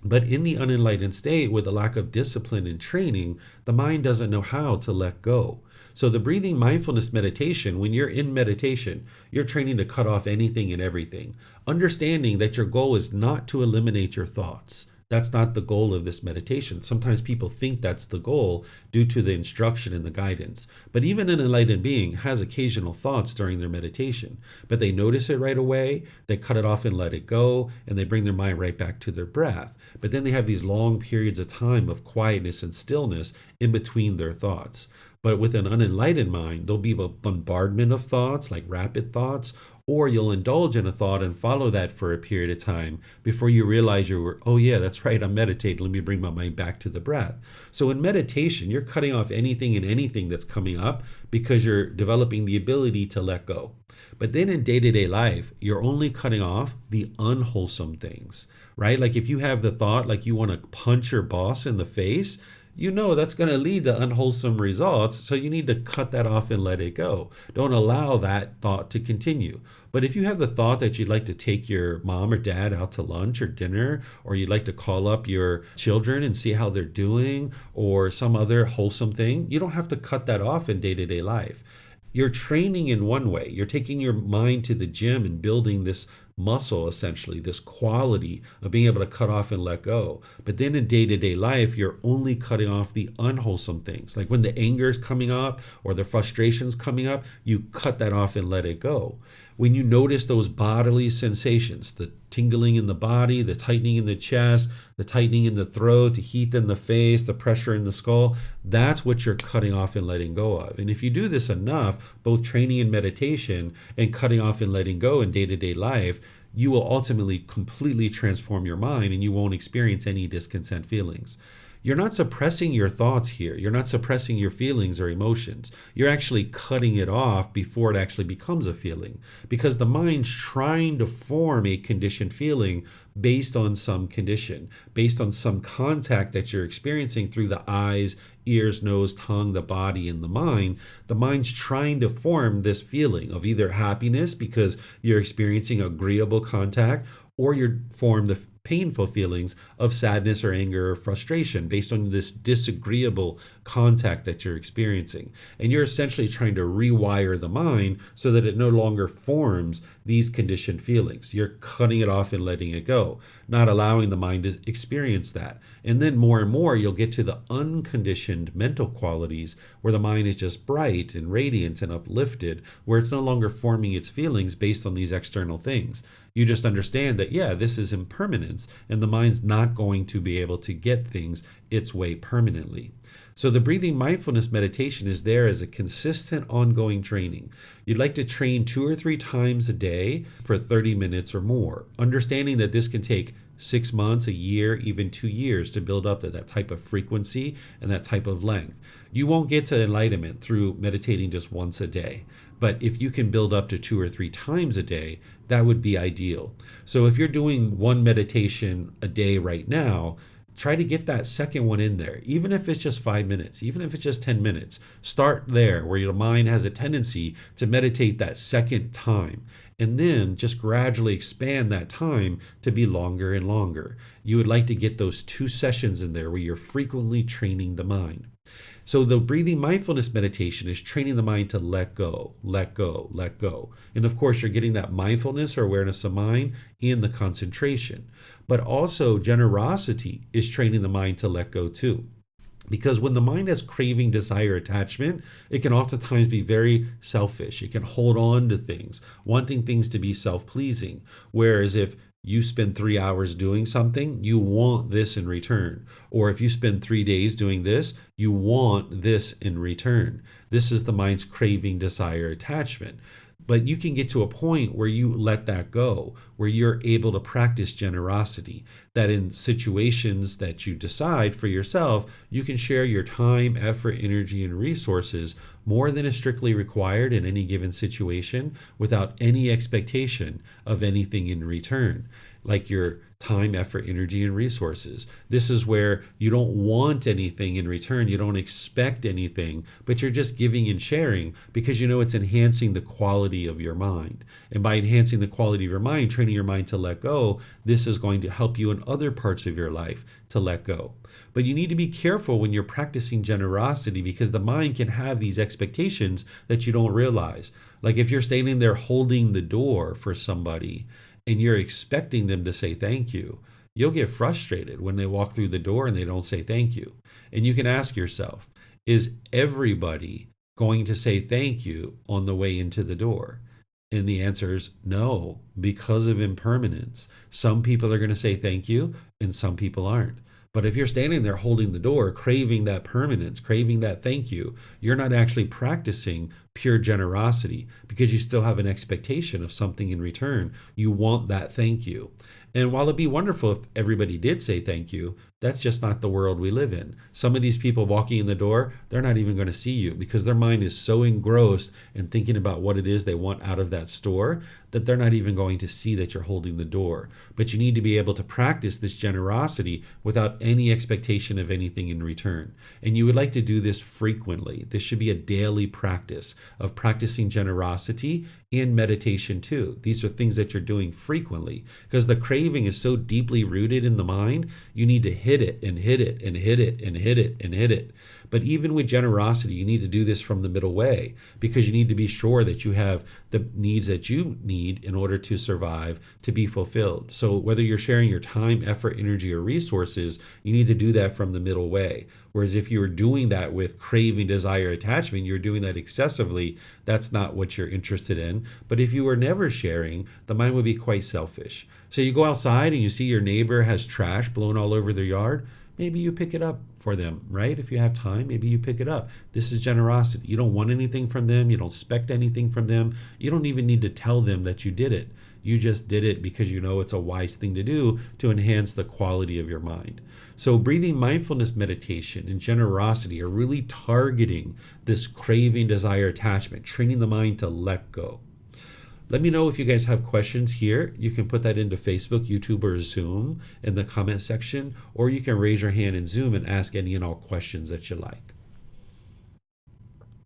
But in the unenlightened state, with a lack of discipline and training, the mind doesn't know how to let go. So, the breathing mindfulness meditation, when you're in meditation, you're training to cut off anything and everything, understanding that your goal is not to eliminate your thoughts. That's not the goal of this meditation. Sometimes people think that's the goal due to the instruction and the guidance. But even an enlightened being has occasional thoughts during their meditation, but they notice it right away, they cut it off and let it go, and they bring their mind right back to their breath. But then they have these long periods of time of quietness and stillness in between their thoughts. But with an unenlightened mind, there'll be a bombardment of thoughts, like rapid thoughts, or you'll indulge in a thought and follow that for a period of time before you realize oh yeah, that's right, I'm meditating. Let me bring my mind back to the breath. So in meditation, you're cutting off anything and anything that's coming up because you're developing the ability to let go. But then in day-to-day life, you're only cutting off the unwholesome things, right? Like if you have the thought like you want to punch your boss in the face, you know that's going to lead to unwholesome results. So you need to cut that off and let it go. Don't allow that thought to continue. But if you have the thought that you'd like to take your mom or dad out to lunch or dinner, or you'd like to call up your children and see how they're doing, or some other wholesome thing, you don't have to cut that off in day-to-day life. You're training in one way. You're taking your mind to the gym and building this muscle, essentially, this quality of being able to cut off and let go. But then in day-to-day life, you're only cutting off the unwholesome things. Like when the anger is coming up or the frustration's coming up, you cut that off and let it go. When you notice those bodily sensations, the tingling in the body, the tightening in the chest, the tightening in the throat, the heat in the face, the pressure in the skull, that's what you're cutting off and letting go of. And if you do this enough, both training in meditation and cutting off and letting go in day-to-day life, you will ultimately completely transform your mind and you won't experience any discontent feelings. You're not suppressing your thoughts here. You're not suppressing your feelings or emotions. You're actually cutting it off before it actually becomes a feeling, because the mind's trying to form a conditioned feeling based on some condition, based on some contact that you're experiencing through the eyes, ears, nose, tongue, the body, and the mind. The mind's trying to form this feeling of either happiness because you're experiencing agreeable contact, or you form the painful feelings of sadness or anger or frustration based on this disagreeable contact that you're experiencing. And you're essentially trying to rewire the mind so that it no longer forms these conditioned feelings. You're cutting it off and letting it go, not allowing the mind to experience that. And then more and more, you'll get to the unconditioned mental qualities where the mind is just bright and radiant and uplifted, where it's no longer forming its feelings based on these external things. You just understand that, yeah, this is impermanence, and the mind's not going to be able to get things its way permanently. So the breathing mindfulness meditation is there as a consistent ongoing training. You'd like to train 2 or 3 times a day for 30 minutes or more, understanding that this can take 6 months, a year, even 2 years to build up to that type of frequency and that type of length. You won't get to enlightenment through meditating just once a day. But if you can build up to 2 or 3 times a day, that would be ideal. So if you're doing one meditation a day right now, try to get that second one in there, even if it's just 5 minutes, even if it's just 10 minutes. Start there where your mind has a tendency to meditate that second time, and then just gradually expand that time to be longer and longer. You would like to get those 2 sessions in there where you're frequently training the mind. So the breathing mindfulness meditation is training the mind to let go, let go, let go. And of course, you're getting that mindfulness or awareness of mind in the concentration. But also generosity is training the mind to let go too. Because when the mind has craving, desire, attachment, it can oftentimes be very selfish. It can hold on to things, wanting things to be self-pleasing. Whereas if you spend 3 hours doing something, you want this in return. Or if you spend 3 days doing this, you want this in return. This is the mind's craving, desire, attachment. But you can get to a point where you let that go, where you're able to practice generosity, that in situations that you decide for yourself, you can share your time, effort, energy, and resources more than is strictly required in any given situation without any expectation of anything in return. Like you're time, effort, energy, and resources. This is where you don't want anything in return. You don't expect anything, but you're just giving and sharing because you know it's enhancing the quality of your mind. And by enhancing the quality of your mind, training your mind to let go, this is going to help you in other parts of your life to let go. But you need to be careful when you're practicing generosity because the mind can have these expectations that you don't realize. Like if you're standing there holding the door for somebody and you're expecting them to say thank you, you'll get frustrated when they walk through the door and they don't say thank you. And you can ask yourself, is everybody going to say thank you on the way into the door? And the answer is no, because of impermanence. Some people are going to say thank you and some people aren't. But if you're standing there holding the door, craving that permanence, craving that thank you, you're not actually practicing pure generosity because you still have an expectation of something in return. You want that thank you. And while it'd be wonderful if everybody did say thank you, that's just not the world we live in. Some of these people walking in the door, they're not even going to see you because their mind is so engrossed in thinking about what it is they want out of that store that they're not even going to see that you're holding the door. But you need to be able to practice this generosity without any expectation of anything in return. And you would like to do this frequently. This should be a daily practice of practicing generosity and meditation too. These are things that you're doing frequently because the craving is so deeply rooted in the mind, you need to hit it and hit it and hit it and hit it and hit it. But even with generosity, you need to do this from the middle way because you need to be sure that you have the needs that you need in order to survive to be fulfilled. So whether you're sharing your time, effort, energy, or resources, you need to do that from the middle way. Whereas if you were doing that with craving, desire, attachment, you're doing that excessively, that's not what you're interested in. But if you were never sharing, the mind would be quite selfish. So you go outside and you see your neighbor has trash blown all over their yard. Maybe you pick it up for them, right? If you have time, maybe you pick it up. This is generosity. You don't want anything from them. You don't expect anything from them. You don't even need to tell them that you did it. You just did it because you know it's a wise thing to do to enhance the quality of your mind. So breathing mindfulness meditation and generosity are really targeting this craving, desire, attachment, training the mind to let go. Let me know if you guys have questions here. You can put that into Facebook, YouTube, or Zoom in the comment section, or you can raise your hand in Zoom and ask any and all questions that you like.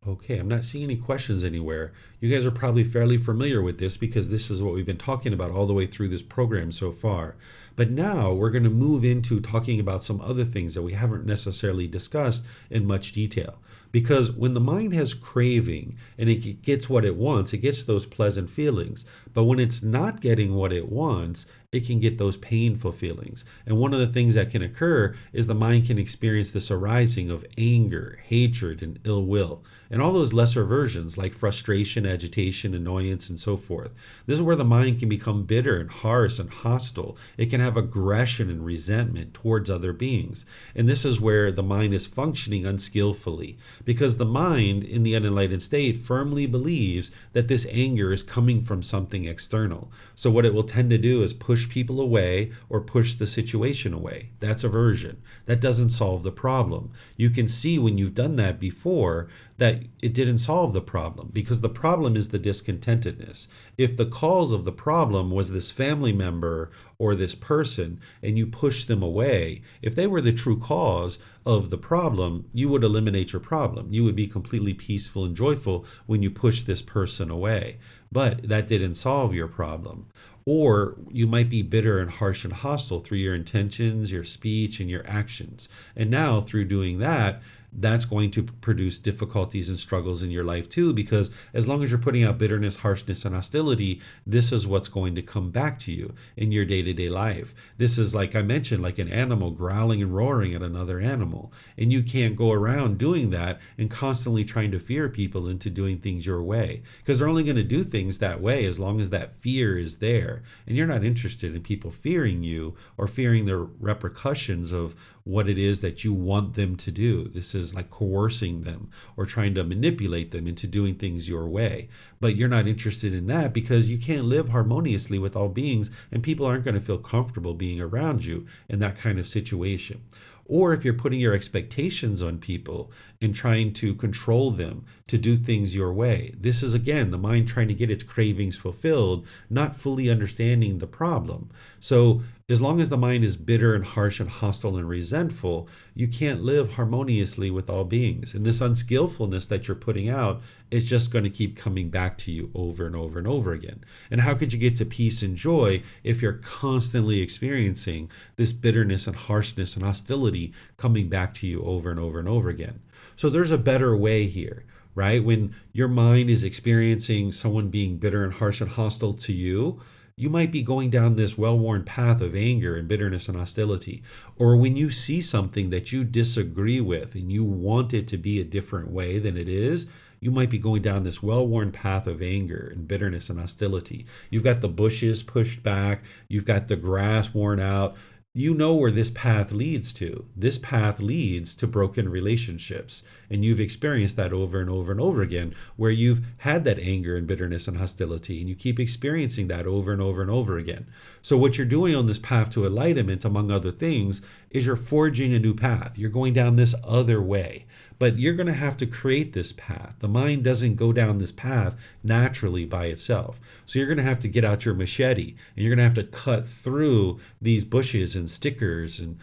Okay, I'm not seeing any questions anywhere. You guys are probably fairly familiar with this because this is what we've been talking about all the way through this program so far. But now we're going to move into talking about some other things that we haven't necessarily discussed in much detail. Because when the mind has craving and it gets what it wants, it gets those pleasant feelings. But when it's not getting what it wants, it can get those painful feelings. And one of the things that can occur is the mind can experience this arising of anger, hatred, and ill will. And all those lesser versions like frustration, agitation, annoyance, and so forth. This is where the mind can become bitter and harsh and hostile. It can have aggression and resentment towards other beings. And this is where the mind is functioning unskillfully because the mind in the unenlightened state firmly believes that this anger is coming from something external. So what it will tend to do is push people away or push the situation away. That's aversion. That doesn't solve the problem. You can see when you've done that before that it didn't solve the problem because the problem is the discontentedness. If the cause of the problem was this family member or this person and you push them away, if they were the true cause of the problem, you would eliminate your problem. You would be completely peaceful and joyful when you push this person away. But that didn't solve your problem. Or you might be bitter and harsh and hostile through your intentions, your speech, and your actions. And now through doing that, that's going to produce difficulties and struggles in your life too, because as long as you're putting out bitterness, harshness, and hostility, this is what's going to come back to you in your day-to-day life. This is, like I mentioned, like an animal growling and roaring at another animal. And you can't go around doing that and constantly trying to fear people into doing things your way, because they're only going to do things that way as long as that fear is there. And you're not interested in people fearing you or fearing the repercussions of what it is that you want them to do. This is like coercing them or trying to manipulate them into doing things your way. But you're not interested in that because you can't live harmoniously with all beings, and people aren't going to feel comfortable being around you in that kind of situation. Or if you're putting your expectations on people and trying to control them to do things your way. This is, again, the mind trying to get its cravings fulfilled, not fully understanding the problem. So as long as the mind is bitter and harsh and hostile and resentful, you can't live harmoniously with all beings. And this unskillfulness that you're putting out is just going to keep coming back to you over and over and over again. And how could you get to peace and joy if you're constantly experiencing this bitterness and harshness and hostility coming back to you over and over and over again? So there's a better way here, right? When your mind is experiencing someone being bitter and harsh and hostile to you, you might be going down this well-worn path of anger and bitterness and hostility. Or when you see something that you disagree with and you want it to be a different way than it is, you might be going down this well-worn path of anger and bitterness and hostility. You've got the bushes pushed back, you've got the grass worn out. You know where this path leads to. This path leads to broken relationships. And you've experienced that over and over and over again, where you've had that anger and bitterness and hostility, and you keep experiencing that over and over and over again. So what you're doing on this path to enlightenment, among other things, is you're forging a new path. You're going down this other way. But you're going to have to create this path. The mind doesn't go down this path naturally by itself. So you're going to have to get out your machete, and you're going to have to cut through these bushes and stickers and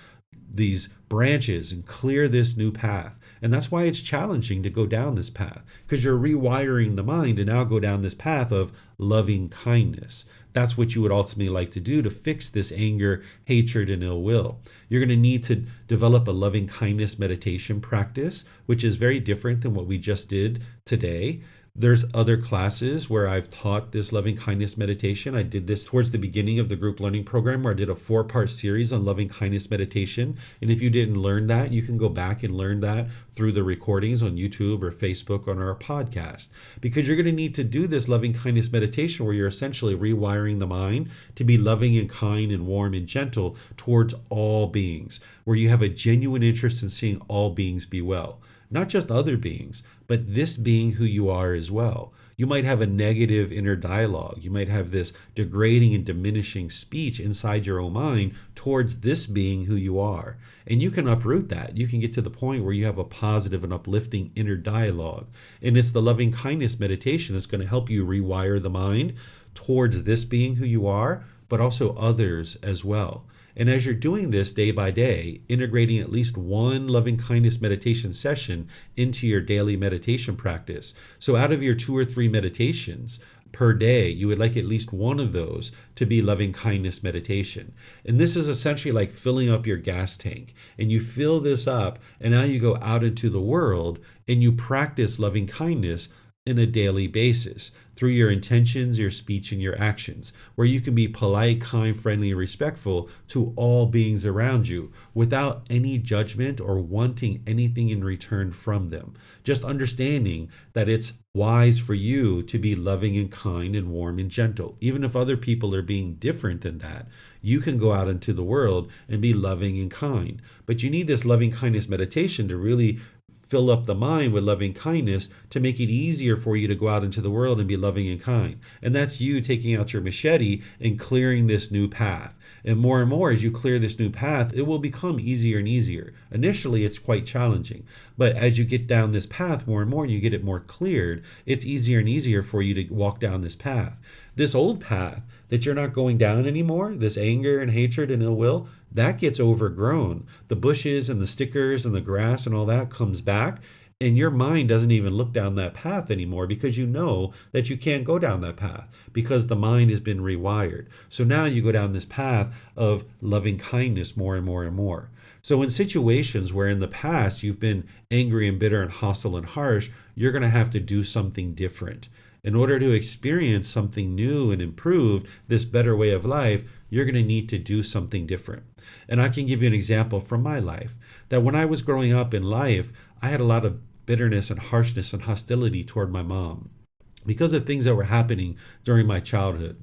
these branches and clear this new path. And that's why it's challenging to go down this path, because you're rewiring the mind to now go down this path of loving kindness. That's what you would ultimately like to do to fix this anger, hatred, and ill will. You're going to need to develop a loving kindness meditation practice, which is very different than what we just did today. There's other classes where I've taught this loving kindness meditation. I did this towards the beginning of the group learning program, where I did a 4-part series on loving kindness meditation. And if you didn't learn that, you can go back and learn that through the recordings on YouTube or Facebook on our podcast. Because you're going to need to do this loving kindness meditation where you're essentially rewiring the mind to be loving and kind and warm and gentle towards all beings, where you have a genuine interest in seeing all beings be well. Not just other beings, but this being who you are as well. You might have a negative inner dialogue. You might have this degrading and diminishing speech inside your own mind towards this being who you are. And you can uproot that. You can get to the point where you have a positive and uplifting inner dialogue. And it's the loving kindness meditation that's going to help you rewire the mind towards this being who you are, but also others as well. And as you're doing this day by day, integrating at least one loving kindness meditation session into your daily meditation practice. So out of your 2 or 3 meditations per day, you would like at least one of those to be loving kindness meditation. And this is essentially like filling up your gas tank. And you fill this up, and now you go out into the world and you practice loving kindness in a daily basis through your intentions, your speech, and your actions, where you can be polite, kind, friendly, and respectful to all beings around you without any judgment or wanting anything in return from them. Just understanding that it's wise for you to be loving and kind and warm and gentle. Even if other people are being different than that, you can go out into the world and be loving and kind. But you need this loving kindness meditation to really fill up the mind with loving kindness to make it easier for you to go out into the world and be loving and kind. And that's you taking out your machete and clearing this new path. And more as you clear this new path, it will become easier and easier. Initially, it's quite challenging. But as you get down this path more and more, and you get it more cleared, it's easier and easier for you to walk down this path. This old path that you're not going down anymore, this anger and hatred and ill will, that gets overgrown. The bushes and the stickers and the grass and all that comes back, and your mind doesn't even look down that path anymore, because you know that you can't go down that path because the mind has been rewired. So now you go down this path of loving kindness more and more and more. So in situations where in the past you've been angry and bitter and hostile and harsh, you're going to have to do something different. In order to experience something new and improved, this better way of life, you're going to need to do something different. And I can give you an example from my life, that when I was growing up in life, I had a lot of bitterness and harshness and hostility toward my mom because of things that were happening during my childhood.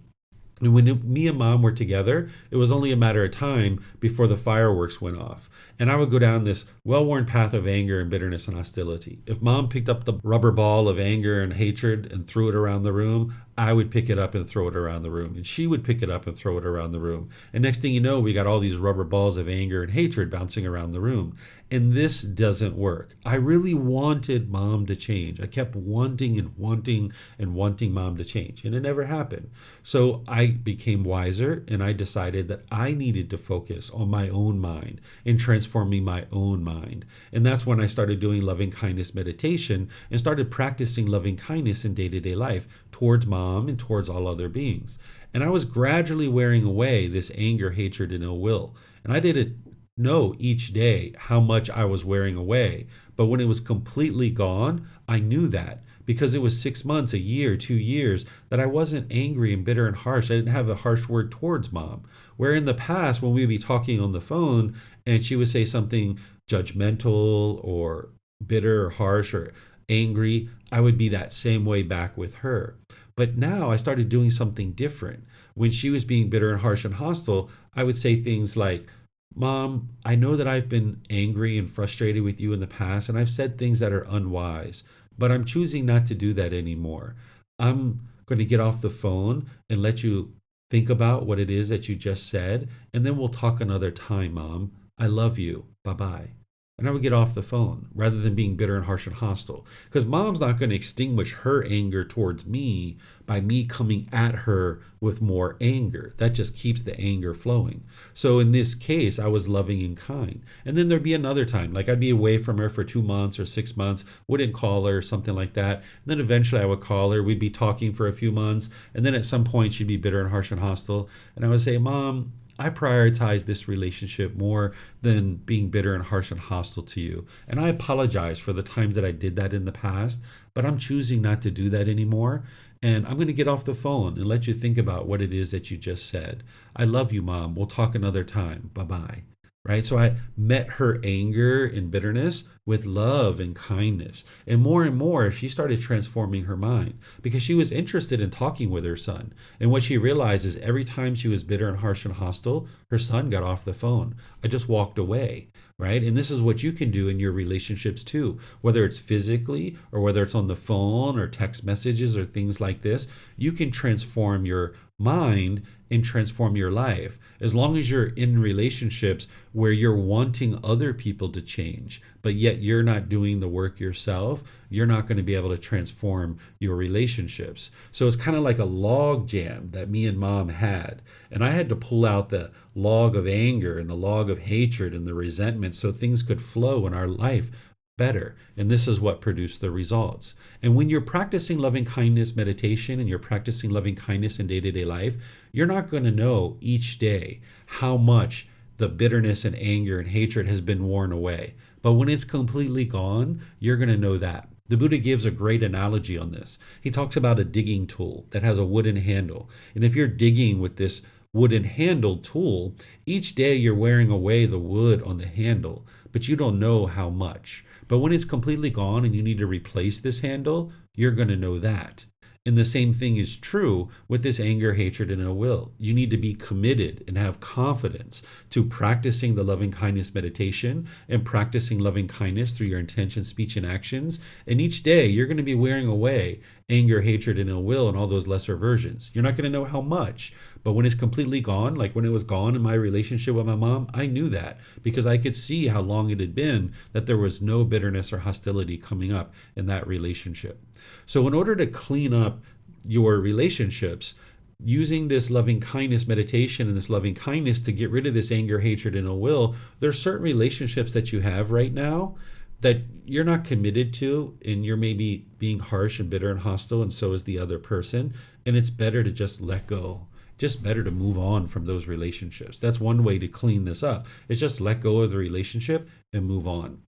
And when me and mom were together, it was only a matter of time before the fireworks went off. And I would go down this well-worn path of anger and bitterness and hostility. If mom picked up the rubber ball of anger and hatred and threw it around the room, I would pick it up and throw it around the room, and she would pick it up and throw it around the room. And next thing you know, we got all these rubber balls of anger and hatred bouncing around the room. And this doesn't work. I really wanted mom to change. I kept wanting and wanting and wanting mom to change, and it never happened. So I became wiser, and I decided that I needed to focus on my own mind and transforming my own mind. And that's when I started doing loving kindness meditation and started practicing loving kindness in day-to-day life towards mom and towards all other beings. And I was gradually wearing away this anger, hatred, and ill will. And I didn't know each day how much I was wearing away. But when it was completely gone, I knew that because it was 6 months, a year, 2 years that I wasn't angry and bitter and harsh. I didn't have a harsh word towards mom. Where in the past, when we'd be talking on the phone and she would say something judgmental or bitter or harsh or angry, I would be that same way back with her. But now I started doing something different. When she was being bitter and harsh and hostile, I would say things like, Mom, I know that I've been angry and frustrated with you in the past, and I've said things that are unwise, but I'm choosing not to do that anymore. I'm going to get off the phone and let you think about what it is that you just said, and then we'll talk another time, Mom. I love you. Bye-bye. And I would get off the phone rather than being bitter and harsh and hostile. Because mom's not going to extinguish her anger towards me by me coming at her with more anger. That just keeps the anger flowing. So in this case, I was loving and kind. And then there'd be another time, like I'd be away from her for 2 months or 6 months, wouldn't call her or something like that. And then eventually I would call her. We'd be talking for a few months. And then at some point she'd be bitter and harsh and hostile. And I would say, Mom, I prioritize this relationship more than being bitter and harsh and hostile to you. And I apologize for the times that I did that in the past, but I'm choosing not to do that anymore. And I'm going to get off the phone and let you think about what it is that you just said. I love you, Mom. We'll talk another time. Bye-bye. Right? So I met her anger and bitterness with love and kindness. And more, she started transforming her mind because she was interested in talking with her son. And what she realized is every time she was bitter and harsh and hostile, her son got off the phone. I just walked away. Right? And this is what you can do in your relationships too, whether it's physically or whether it's on the phone or text messages or things like this. You can transform your mind and transform your life as long as you're in relationships where you're wanting other people to change, but yet you're not doing the work yourself. You're not going to be able to transform your relationships. So it's kind of like a log jam that me and mom had. And I had to pull out the log of anger and the log of hatred and the resentment so things could flow in our life better. And this is what produced the results. And when you're practicing loving kindness meditation and you're practicing loving kindness in day-to-day life, you're not going to know each day how much the bitterness and anger and hatred has been worn away. But when it's completely gone, you're going to know that. The Buddha gives a great analogy on this. He talks about a digging tool that has a wooden handle. And if you're digging with this wooden handled tool, each day you're wearing away the wood on the handle, but you don't know how much. But when it's completely gone and you need to replace this handle, you're going to know that. And the same thing is true with this anger, hatred, and ill will. You need to be committed and have confidence to practicing the loving kindness meditation and practicing loving kindness through your intention, speech, and actions. And each day you're going to be wearing away anger, hatred, and ill will and all those lesser versions. You're not going to know how much, but when it's completely gone, like when it was gone in my relationship with my mom, I knew that because I could see how long it had been that there was no bitterness or hostility coming up in that relationship. So in order to clean up your relationships, using this loving kindness meditation and this loving kindness to get rid of this anger, hatred, and ill will, there's certain relationships that you have right now that you're not committed to, and you're maybe being harsh and bitter and hostile, and so is the other person. And it's better to just let go. Just better to move on from those relationships. That's one way to clean this up. Is just let go of the relationship and move on.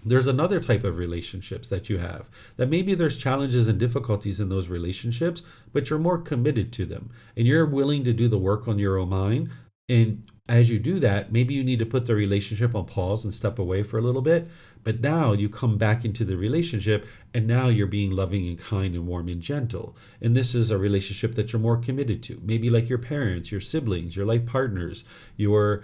There's another type of relationships that you have that maybe there's challenges and difficulties in those relationships, but you're more committed to them and you're willing to do the work on your own mind. And as you do that, maybe you need to put the relationship on pause and step away for a little bit. But now you come back into the relationship and now you're being loving and kind and warm and gentle. And this is a relationship that you're more committed to. Maybe like your parents, your siblings, your life partners, your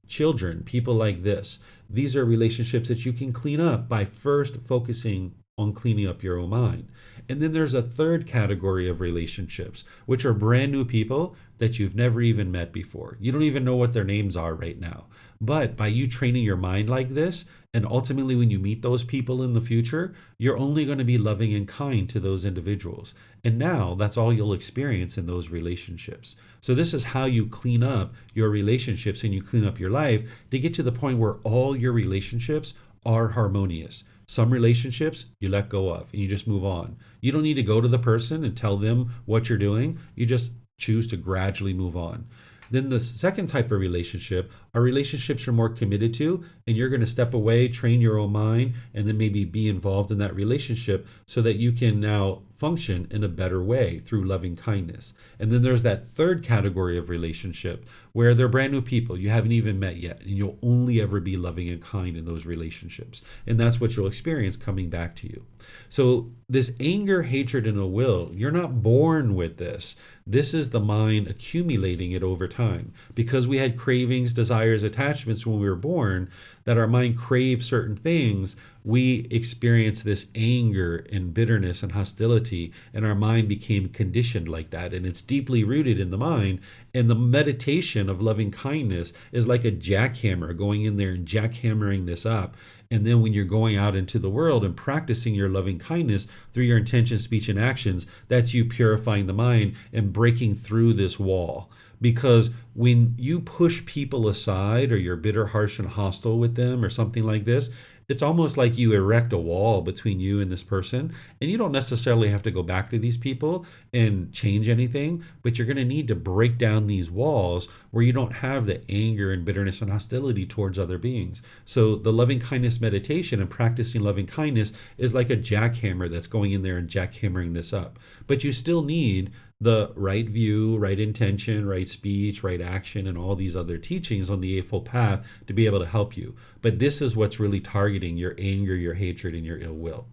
children, people like this. These are relationships that you can clean up by first focusing on cleaning up your own mind. And then there's a third category of relationships, which are brand new people that you've never even met before. You don't even know what their names are right now. But by you training your mind like this, and ultimately when you meet those people in the future, you're only going to be loving and kind to those individuals. And now that's all you'll experience in those relationships. So this is how you clean up your relationships and you clean up your life to get to the point where all your relationships are harmonious. Some relationships you let go of and you just move on. You don't need to go to the person and tell them what you're doing. You just choose to gradually move on. Then the second type of relationship are relationships you're more committed to, and you're going to step away, train your own mind, and then maybe be involved in that relationship so that you can now function in a better way through loving kindness. And then there's that third category of relationship where they're brand new people you haven't even met yet, and you'll only ever be loving and kind in those relationships. And that's what you'll experience coming back to you. So this anger, hatred, and ill will, you're not born with this. This is the mind accumulating it over time. Because we had cravings, desires, attachments when we were born, that our mind craved certain things, we experienced this anger and bitterness and hostility, and our mind became conditioned like that. And it's deeply rooted in the mind. And the meditation of loving kindness is like a jackhammer going in there and jackhammering this up. And then when you're going out into the world and practicing your loving kindness through your intention, speech, and actions, that's you purifying the mind and breaking through this wall. Because when you push people aside or you're bitter, harsh, and hostile with them or something like this, it's almost like you erect a wall between you and this person. And you don't necessarily have to go back to these people and change anything, but you're going to need to break down these walls where you don't have the anger and bitterness and hostility towards other beings. So the loving kindness meditation and practicing loving kindness is like a jackhammer that's going in there and jackhammering this up. But you still need the right view, right intention, right speech, right action, and all these other teachings on the Eightfold Path to be able to help you. But this is what's really targeting your anger, your hatred, and your ill will.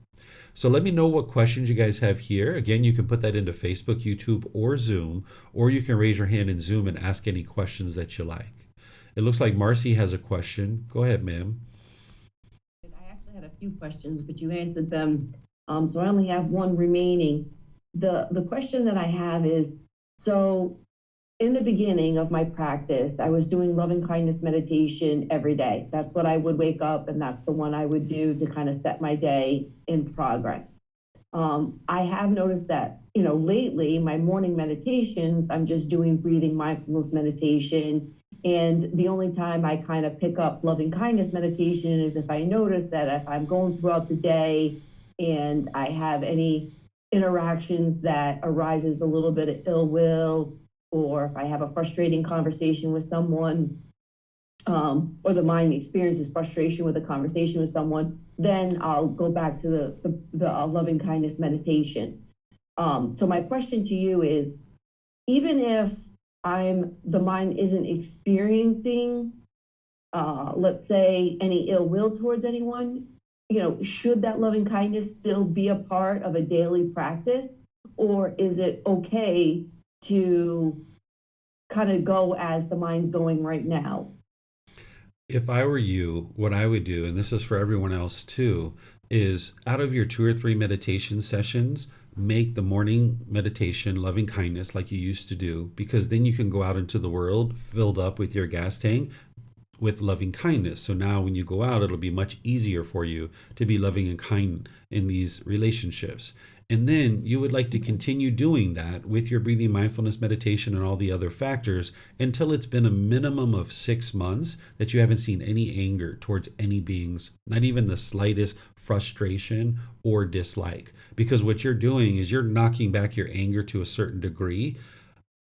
So let me know what questions you guys have here. Again, you can put that into Facebook, YouTube, or Zoom, or you can raise your hand in Zoom and ask any questions that you like. It looks like Marcy has a question. Go ahead, ma'am. I actually had a few questions, but you answered them. So I only have one remaining. The question that I have is, so in the beginning of my practice, I was doing loving kindness meditation every day. That's what I would wake up, and that's the one I would do to kind of set my day in progress. I have noticed that, lately my morning meditations, I'm just doing breathing mindfulness meditation. And the only time I kind of pick up loving kindness meditation is if I notice that if I'm going throughout the day and I have any interactions that arises a little bit of ill will, or if I have a frustrating conversation with someone, or the mind experiences frustration with a conversation with someone, then I'll go back to the loving kindness meditation. So my question to you is, even if the mind isn't experiencing, let's say, any ill will towards anyone, should that loving kindness still be a part of a daily practice? Or is it okay to kind of go as the mind's going right now? If I were you, what I would do, and this is for everyone else too, is out of your 2 or 3 meditation sessions, make the morning meditation loving kindness like you used to do, because then you can go out into the world filled up with your gas tank with loving kindness. So now when you go out, it'll be much easier for you to be loving and kind in these relationships. And then you would like to continue doing that with your breathing mindfulness meditation and all the other factors until it's been a minimum of 6 months that you haven't seen any anger towards any beings, not even the slightest frustration or dislike. Because what you're doing is you're knocking back your anger to a certain degree,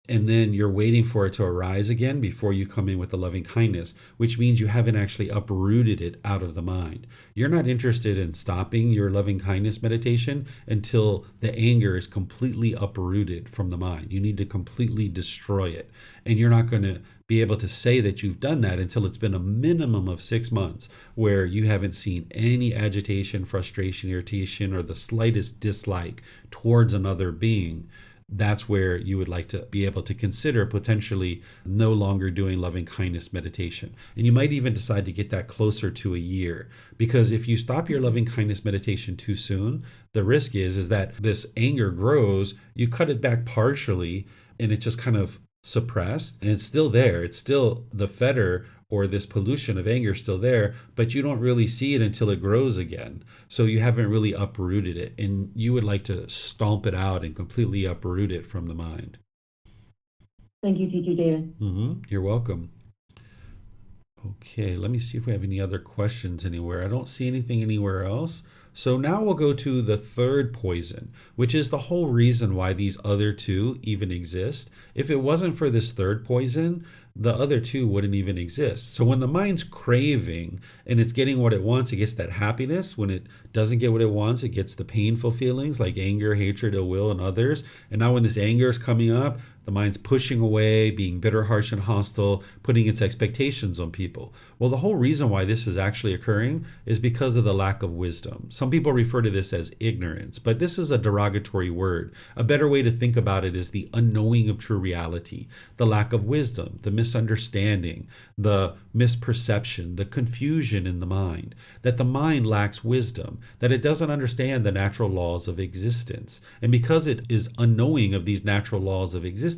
and then you're waiting for it to arise again before you come in with the loving kindness, which means you haven't actually uprooted it out of the mind. You're not interested in stopping your loving kindness meditation until the anger is completely uprooted from the mind. You need to completely destroy it. And you're not going to be able to say that you've done that until it's been a minimum of 6 months where you haven't seen any agitation, frustration, irritation, or the slightest dislike towards another being. that's where you would like to be able to consider potentially no longer doing loving kindness meditation. And you might even decide to get that closer to a year, because if you stop your loving kindness meditation too soon, the risk is that this anger grows, you cut it back partially, and it just kind of suppressed, and it's still there. It's still the fetter or this pollution of anger still there, but you don't really see it until it grows again. So you haven't really uprooted it, and you would like to stomp it out and completely uproot it from the mind. Thank you, Teacher David. You're welcome. Okay, let me see if we have any other questions anywhere. I don't see anything anywhere else. So now we'll go to the third poison, which is the whole reason why these other two even exist. If it wasn't for this third poison, the other two wouldn't even exist. So when the mind's craving and it's getting what it wants, it gets that happiness. When it doesn't get what it wants, it gets the painful feelings like anger, hatred, ill will, and others. And now when this anger is coming up, the mind's pushing away, being bitter, harsh, and hostile, putting its expectations on people. Well, the whole reason why this is actually occurring is because of the lack of wisdom. Some people refer to this as ignorance, but this is a derogatory word. A better way to think about it is the unknowing of true reality, the lack of wisdom, the misunderstanding, the misperception, the confusion in the mind, that the mind lacks wisdom, that it doesn't understand the natural laws of existence. And because it is unknowing of these natural laws of existence,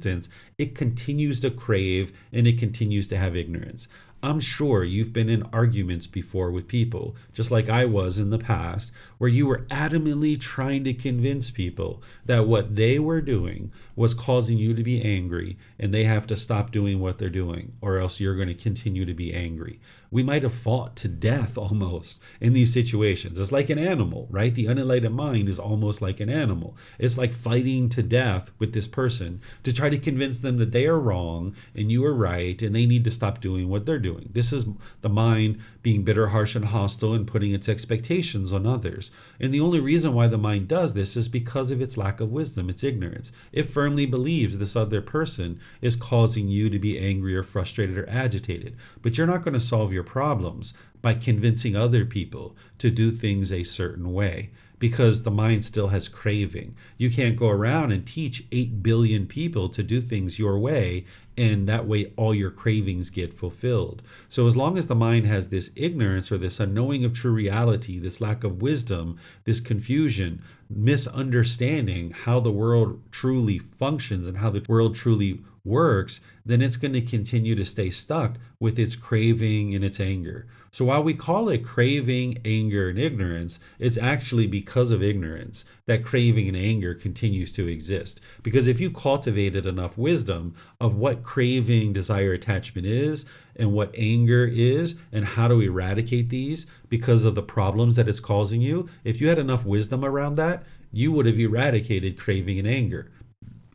it continues to crave and it continues to have ignorance. I'm sure you've been in arguments before with people, just like I was in the past, where you were adamantly trying to convince people that what they were doing was causing you to be angry and they have to stop doing what they're doing, or else you're going to continue to be angry. We might have fought to death almost in these situations. It's like an animal, right? The unenlightened mind is almost like an animal. It's like fighting to death with this person to try to convince them that they are wrong and you are right and they need to stop doing what they're doing. This is the mind being bitter, harsh, and hostile and putting its expectations on others. And the only reason why the mind does this is because of its lack of wisdom, its ignorance. It firmly believes this other person is causing you to be angry or frustrated or agitated. But you're not going to solve your problems by convincing other people to do things a certain way, because the mind still has craving. You can't go around and teach 8 billion people to do things your way, and that way all your cravings get fulfilled. So as long as the mind has this ignorance or this unknowing of true reality, this lack of wisdom, this confusion, misunderstanding how the world truly functions and how the world truly works, then it's going to continue to stay stuck with its craving and its anger. So while we call it craving, anger, and ignorance, it's actually because of ignorance that craving and anger continues to exist. Because if you cultivated enough wisdom of what craving, desire, attachment is, and what anger is, and how to eradicate these because of the problems that it's causing you, if you had enough wisdom around that, you would have eradicated craving and anger.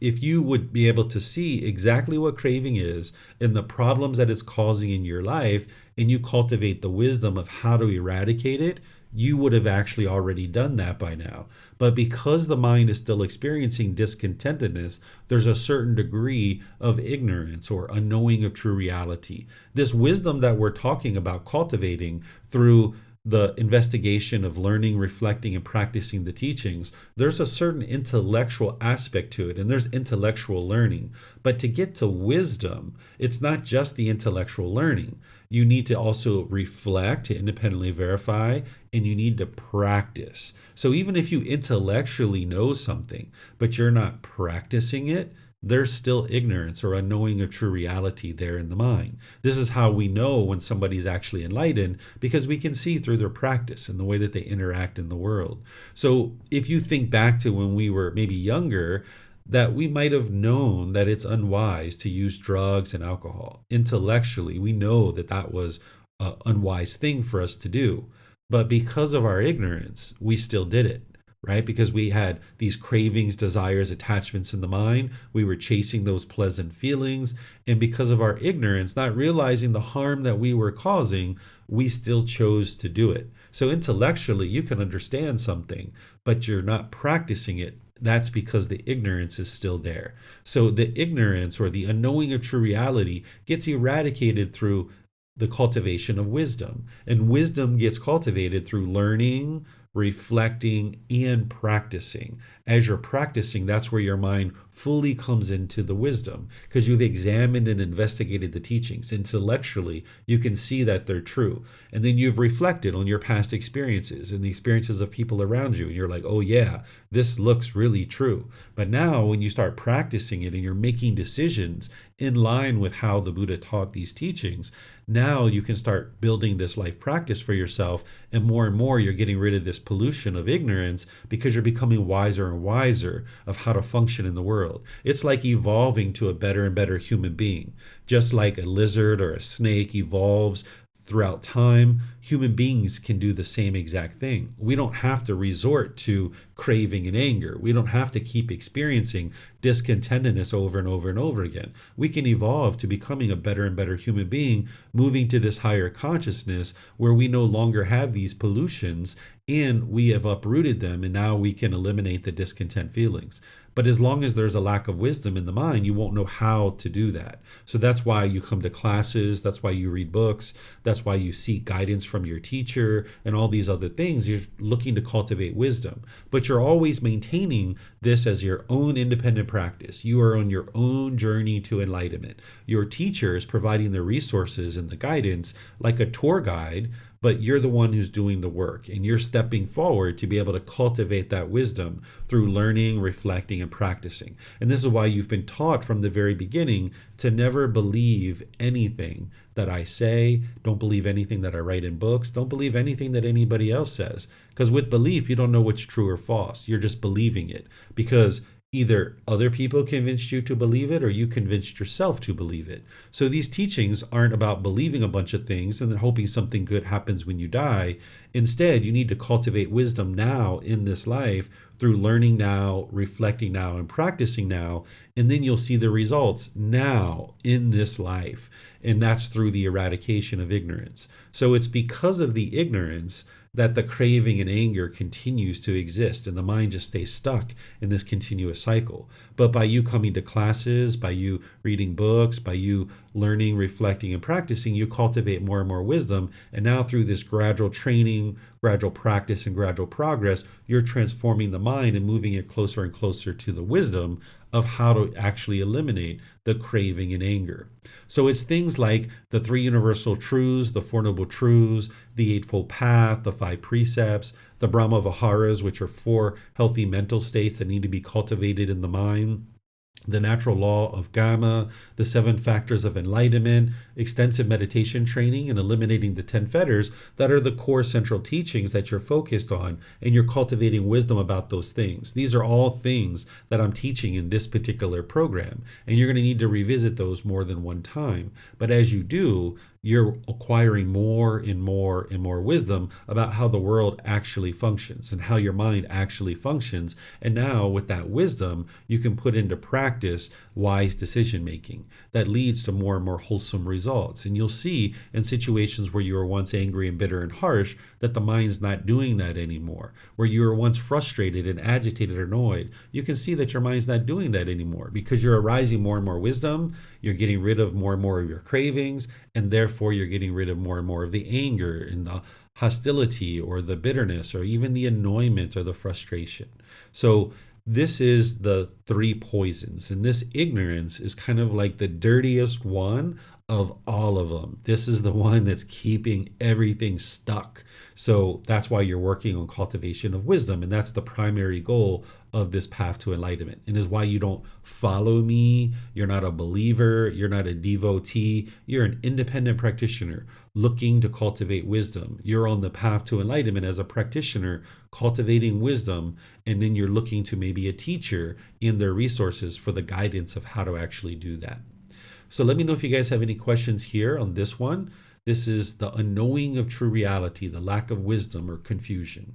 If you would be able to see exactly what craving is and the problems that it's causing in your life, and you cultivate the wisdom of how to eradicate it, you would have actually already done that by now. But because the mind is still experiencing discontentedness, there's a certain degree of ignorance or unknowing of true reality. This wisdom that we're talking about cultivating through the investigation of learning, reflecting, and practicing the teachings, there's a certain intellectual aspect to it, and there's intellectual learning. But to get to wisdom, it's not just the intellectual learning. You need to also reflect, to independently verify, and you need to practice. So even if you intellectually know something, but you're not practicing it, there's still ignorance or unknowing of true reality there in the mind. This is how we know when somebody's actually enlightened, because we can see through their practice and the way that they interact in the world. So if you think back to when we were maybe younger, that we might have known that it's unwise to use drugs and alcohol. Intellectually, we know that that was an unwise thing for us to do. But because of our ignorance, we still did it. Right? Because we had these cravings, desires, attachments in the mind. We were chasing those pleasant feelings. And because of our ignorance, not realizing the harm that we were causing, we still chose to do it. So intellectually, you can understand something, but you're not practicing it. That's because the ignorance is still there. So the ignorance or the unknowing of true reality gets eradicated through the cultivation of wisdom. And wisdom gets cultivated through learning, reflecting, and practicing. As you're practicing, that's where your mind fully comes into the wisdom because you've examined and investigated the teachings. Intellectually, you can see that they're true. And then you've reflected on your past experiences and the experiences of people around you. And you're like, oh, yeah, this looks really true. But now when you start practicing it and you're making decisions in line with how the Buddha taught these teachings, now you can start building this life practice for yourself. And more you're getting rid of this pollution of ignorance because you're becoming wiser and wiser of how to function in the world. It's like evolving to a better and better human being. Just like a lizard or a snake evolves throughout time, human beings can do the same exact thing. We don't have to resort to craving and anger. We don't have to keep experiencing discontentedness over and over and over again. We can evolve to becoming a better and better human being, moving to this higher consciousness where we no longer have these pollutions and we have uprooted them, and now we can eliminate the discontent feelings. But as long as there's a lack of wisdom in the mind, you won't know how to do that. So that's why you come to classes, that's why you read books, that's why you seek guidance from your teacher and all these other things. You're looking to cultivate wisdom, but you're always maintaining this as your own independent practice. You are on your own journey to enlightenment. Your teacher is providing the resources and the guidance like a tour guide, but you're the one who's doing the work, and you're stepping forward to be able to cultivate that wisdom through learning, reflecting, and practicing. And this is why you've been taught from the very beginning to never believe anything that I say. Don't believe anything that I write in books. Don't believe anything that anybody else says. Because with belief, you don't know what's true or false. You're just believing it because either other people convinced you to believe it or you convinced yourself to believe it. So these teachings aren't about believing a bunch of things and then hoping something good happens when you die. Instead, you need to cultivate wisdom now in this life through learning now, reflecting now, and practicing now. And then you'll see the results now in this life. And that's through the eradication of ignorance. So it's because of the ignorance that the craving and anger continues to exist and the mind just stays stuck in this continuous cycle. But by you coming to classes, by you reading books, by you learning, reflecting, and practicing, you cultivate more and more wisdom. And now through this gradual training, gradual practice, and gradual progress, you're transforming the mind and moving it closer and closer to the wisdom of how to actually eliminate the craving and anger. So it's things like the three universal truths, the four noble truths, the eightfold path, the five precepts, the Brahma Viharas, which are four healthy mental states that need to be cultivated in the mind, the natural law of Dhamma, the 7 factors of enlightenment, extensive meditation training, and eliminating the 10 fetters that are the core central teachings that you're focused on, and you're cultivating wisdom about those things. These are all things that I'm teaching in this particular program, and you're going to need to revisit those more than one time. But as you do, you're acquiring more and more and more wisdom about how the world actually functions and how your mind actually functions. And now with that wisdom, you can put into practice wise decision making that leads to more and more wholesome results. And you'll see in situations where you were once angry and bitter and harsh that the mind's not doing that anymore. Where you were once frustrated and agitated or annoyed, you can see that your mind's not doing that anymore because you're arising more and more wisdom. You're getting rid of more and more of your cravings, and therefore you're getting rid of more and more of the anger and the hostility or the bitterness or even the annoyment or the frustration. So this is the 3 poisons, and this ignorance is kind of like the dirtiest one of all of them. This is the one that's keeping everything stuck. So that's why you're working on cultivation of wisdom, and that's the primary goal of this path to enlightenment, and is why you don't follow me. You're not a believer, you're not a devotee, you're an independent practitioner looking to cultivate wisdom. You're on the path to enlightenment as a practitioner cultivating wisdom, and then you're looking to maybe a teacher in their resources for the guidance of how to actually do that. So let me know if you guys have any questions here on this one. This is the unknowing of true reality, the lack of wisdom or confusion.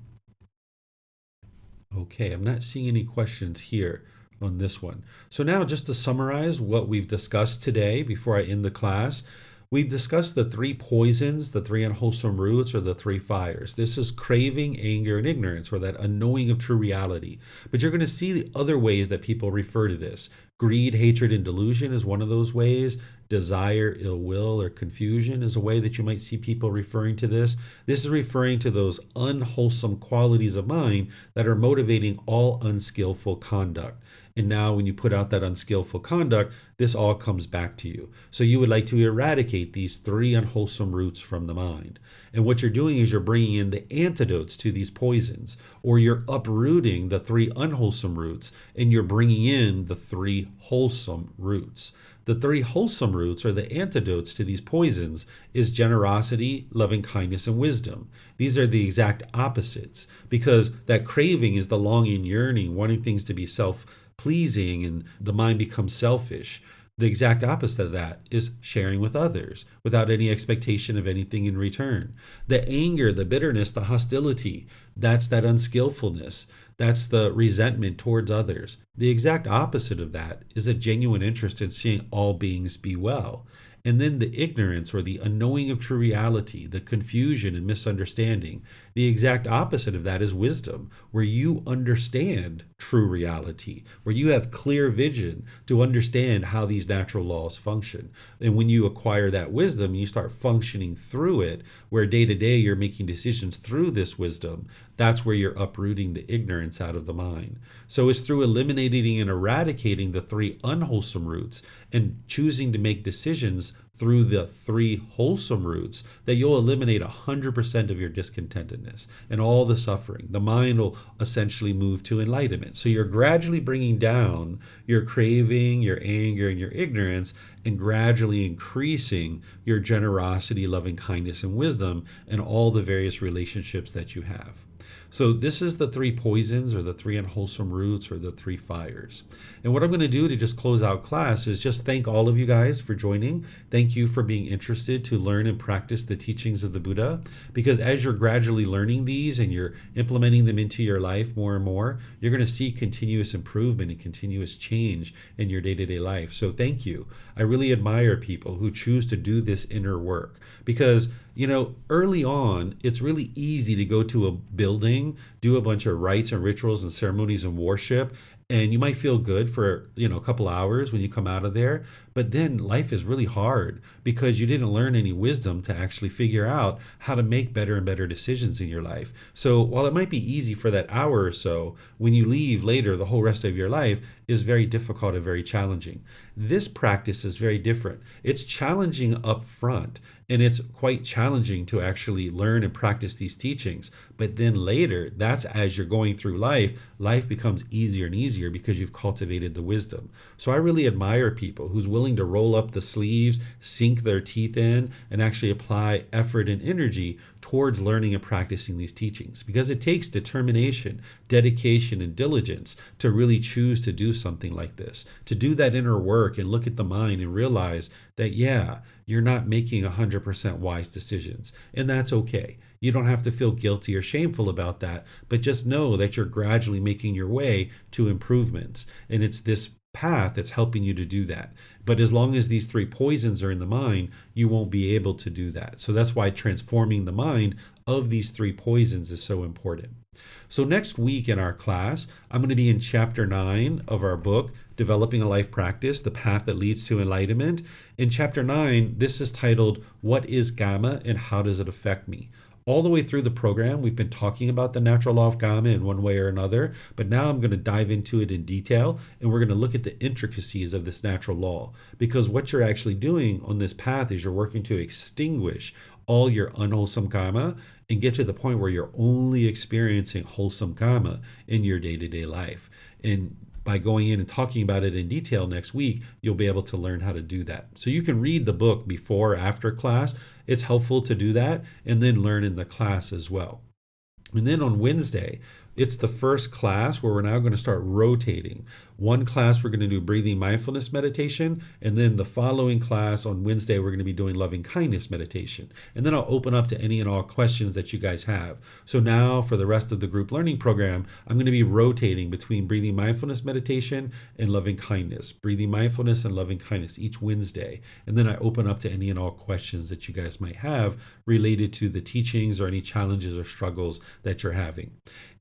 Okay, I'm not seeing any questions here on this one. So now just to summarize what we've discussed today before I end the class, we've discussed the 3 poisons, the 3 unwholesome roots, or the 3 fires. This is craving, anger, and ignorance, or that unknowing of true reality. But you're going to see the other ways that people refer to this. Greed, hatred, and delusion is one of those ways. Desire, ill will, or confusion is a way that you might see people referring to this. This is referring to those unwholesome qualities of mind that are motivating all unskillful conduct. And now when you put out that unskillful conduct, this all comes back to you. So you would like to eradicate these three unwholesome roots from the mind. And what you're doing is you're bringing in the antidotes to these poisons, or you're uprooting the three unwholesome roots and you're bringing in the three wholesome roots. The three wholesome roots, or the antidotes to these poisons, is generosity, loving kindness, and wisdom. These are the exact opposites, because that craving is the longing, yearning, wanting things to be self-pleasing, and the mind becomes selfish. The exact opposite of that is sharing with others without any expectation of anything in return. The anger, the bitterness, the hostility, that's that unskillfulness. That's the resentment towards others. The exact opposite of that is a genuine interest in seeing all beings be well. And then the ignorance, or the unknowing of true reality, the confusion and misunderstanding. The exact opposite of that is wisdom, where you understand true reality, where you have clear vision to understand how these natural laws function. And when you acquire that wisdom, you start functioning through it, where day to day you're making decisions through this wisdom. That's where you're uprooting the ignorance out of the mind. So it's through eliminating and eradicating the three unwholesome roots and choosing to make decisions through the three wholesome roots that you'll eliminate 100% of your discontentedness and all the suffering. The mind will essentially move to enlightenment. So you're gradually bringing down your craving, your anger, and your ignorance, and gradually increasing your generosity, loving kindness, and wisdom in all the various relationships that you have. So this is the three poisons, or the three unwholesome roots, or the three fires. And what I'm going to do to just close out class is just thank all of you guys for joining. Thank you for being interested to learn and practice the teachings of the Buddha, because as you're gradually learning these and you're implementing them into your life more and more, you're going to see continuous improvement and continuous change in your day-to-day life. So thank you. I really admire people who choose to do this inner work, because early on, it's really easy to go to a building, do a bunch of rites and rituals and ceremonies and worship, and you might feel good for, a couple hours when you come out of there. But then life is really hard because you didn't learn any wisdom to actually figure out how to make better and better decisions in your life. So while it might be easy for that hour or so, when you leave later, the whole rest of your life is very difficult and very challenging. This practice is very different. It's challenging up front, and it's quite challenging to actually learn and practice these teachings. But then later, that's as you're going through life, life becomes easier and easier because you've cultivated the wisdom. So I really admire people who's willing to roll up the sleeves, sink their teeth in, and actually apply effort and energy towards learning and practicing these teachings, because it takes determination, dedication, and diligence to really choose to do something like this, to do that inner work and look at the mind and realize that, you're not making 100% wise decisions, and that's okay. You don't have to feel guilty or shameful about that, but just know that you're gradually making your way to improvements, and it's this path that's helping you to do that. But as long as these three poisons are in the mind, you won't be able to do that. So that's why transforming the mind of these three poisons is so important. So next week in our class, I'm going to be in chapter 9 of our book, Developing a Life Practice, The Path That Leads to Enlightenment. In chapter 9, this is titled, What is Dhamma and How Does It Affect Me? All the way through the program, we've been talking about the natural law of Dhamma in one way or another, but now I'm going to dive into it in detail, and we're going to look at the intricacies of this natural law, because what you're actually doing on this path is you're working to extinguish all your unwholesome karma and get to the point where you're only experiencing wholesome karma in your day-to-day life. And by going in and talking about it in detail next week, you'll be able to learn how to do that. So you can read the book before or after class. It's helpful to do that, and then learn in the class as well. And then on Wednesday, it's the first class where we're now going to start rotating. One class we're going to do breathing mindfulness meditation, and then the following class on Wednesday we're going to be doing loving kindness meditation. And then I'll open up to any and all questions that you guys have. So now for the rest of the group learning program, I'm going to be rotating between breathing mindfulness meditation and loving kindness. Breathing mindfulness and loving kindness each Wednesday. And then I open up to any and all questions that you guys might have related to the teachings or any challenges or struggles that you're having.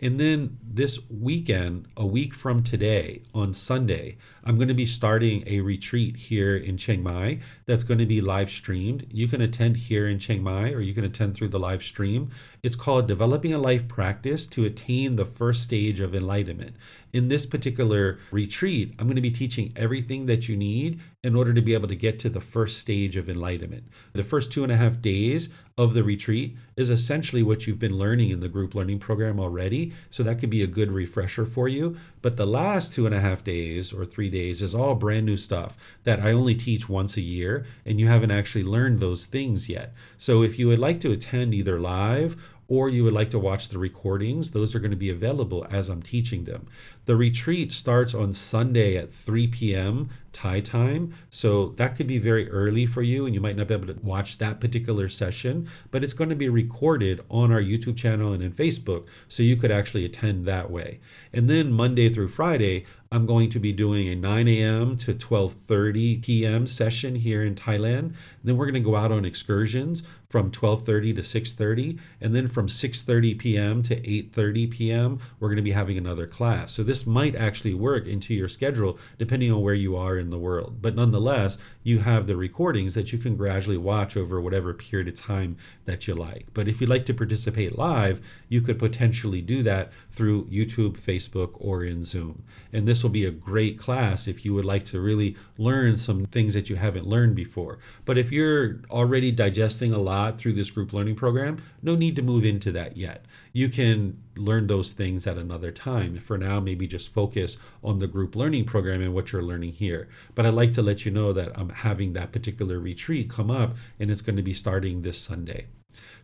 And then this weekend, a week from today, on Sunday, I'm going to be starting a retreat here in Chiang Mai that's going to be live streamed. You can attend here in Chiang Mai, or you can attend through the live stream. It's called Developing a Life Practice to Attain the First Stage of Enlightenment. in this particular retreat, I'm going to be teaching everything that you need in order to be able to get to the first stage of enlightenment. The first 2.5 days of the retreat is essentially what you've been learning in the group learning program already. So that could be a good refresher for you. But the last 2.5 days or 3 days is all brand new stuff that I only teach once a year, and you haven't actually learned those things yet. So if you would like to attend either live or you would like to watch the recordings, those are going to be available as I'm teaching them. The retreat starts on Sunday at 3 p.m. Thai time, so that could be very early for you and you might not be able to watch that particular session, but it's going to be recorded on our YouTube channel and in Facebook, so you could actually attend that way. And then Monday through Friday, I'm going to be doing a 9 a.m. to 12:30 p.m. session here in Thailand. Then we're going to go out on excursions from 12:30 to 6:30, and then from 6:30 p.m. to 8:30 p.m. we're going to be having another class. So this might actually work into your schedule depending on where you are in the world. But nonetheless, you have the recordings that you can gradually watch over whatever period of time that you like. But if you'd like to participate live, you could potentially do that through YouTube, Facebook, or in Zoom. And this will be a great class if you would like to really learn some things that you haven't learned before. But if you're already digesting a lot through this group learning program, no need to move into that yet. You can learn those things at another time. For now, maybe just focus on the group learning program and what you're learning here. But I'd like to let you know that I'm having that particular retreat come up, and it's going to be starting this Sunday.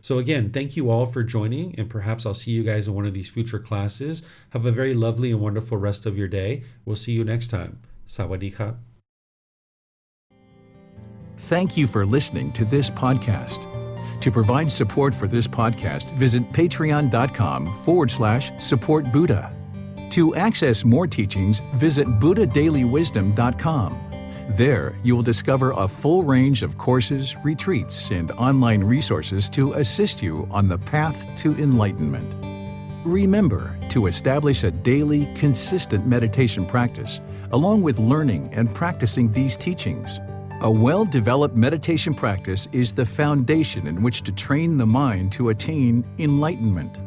So again, thank you all for joining, and perhaps I'll see you guys in one of these future classes. Have a very lovely and wonderful rest of your day. We'll see you next time. Sawadee ka. Thank you for listening to this podcast. To provide support for this podcast, visit patreon.com/support Buddha. To access more teachings, visit buddhadailywisdom.com. There, you will discover a full range of courses, retreats, and online resources to assist you on the path to enlightenment. Remember to establish a daily, consistent meditation practice, along with learning and practicing these teachings. A well-developed meditation practice is the foundation in which to train the mind to attain enlightenment.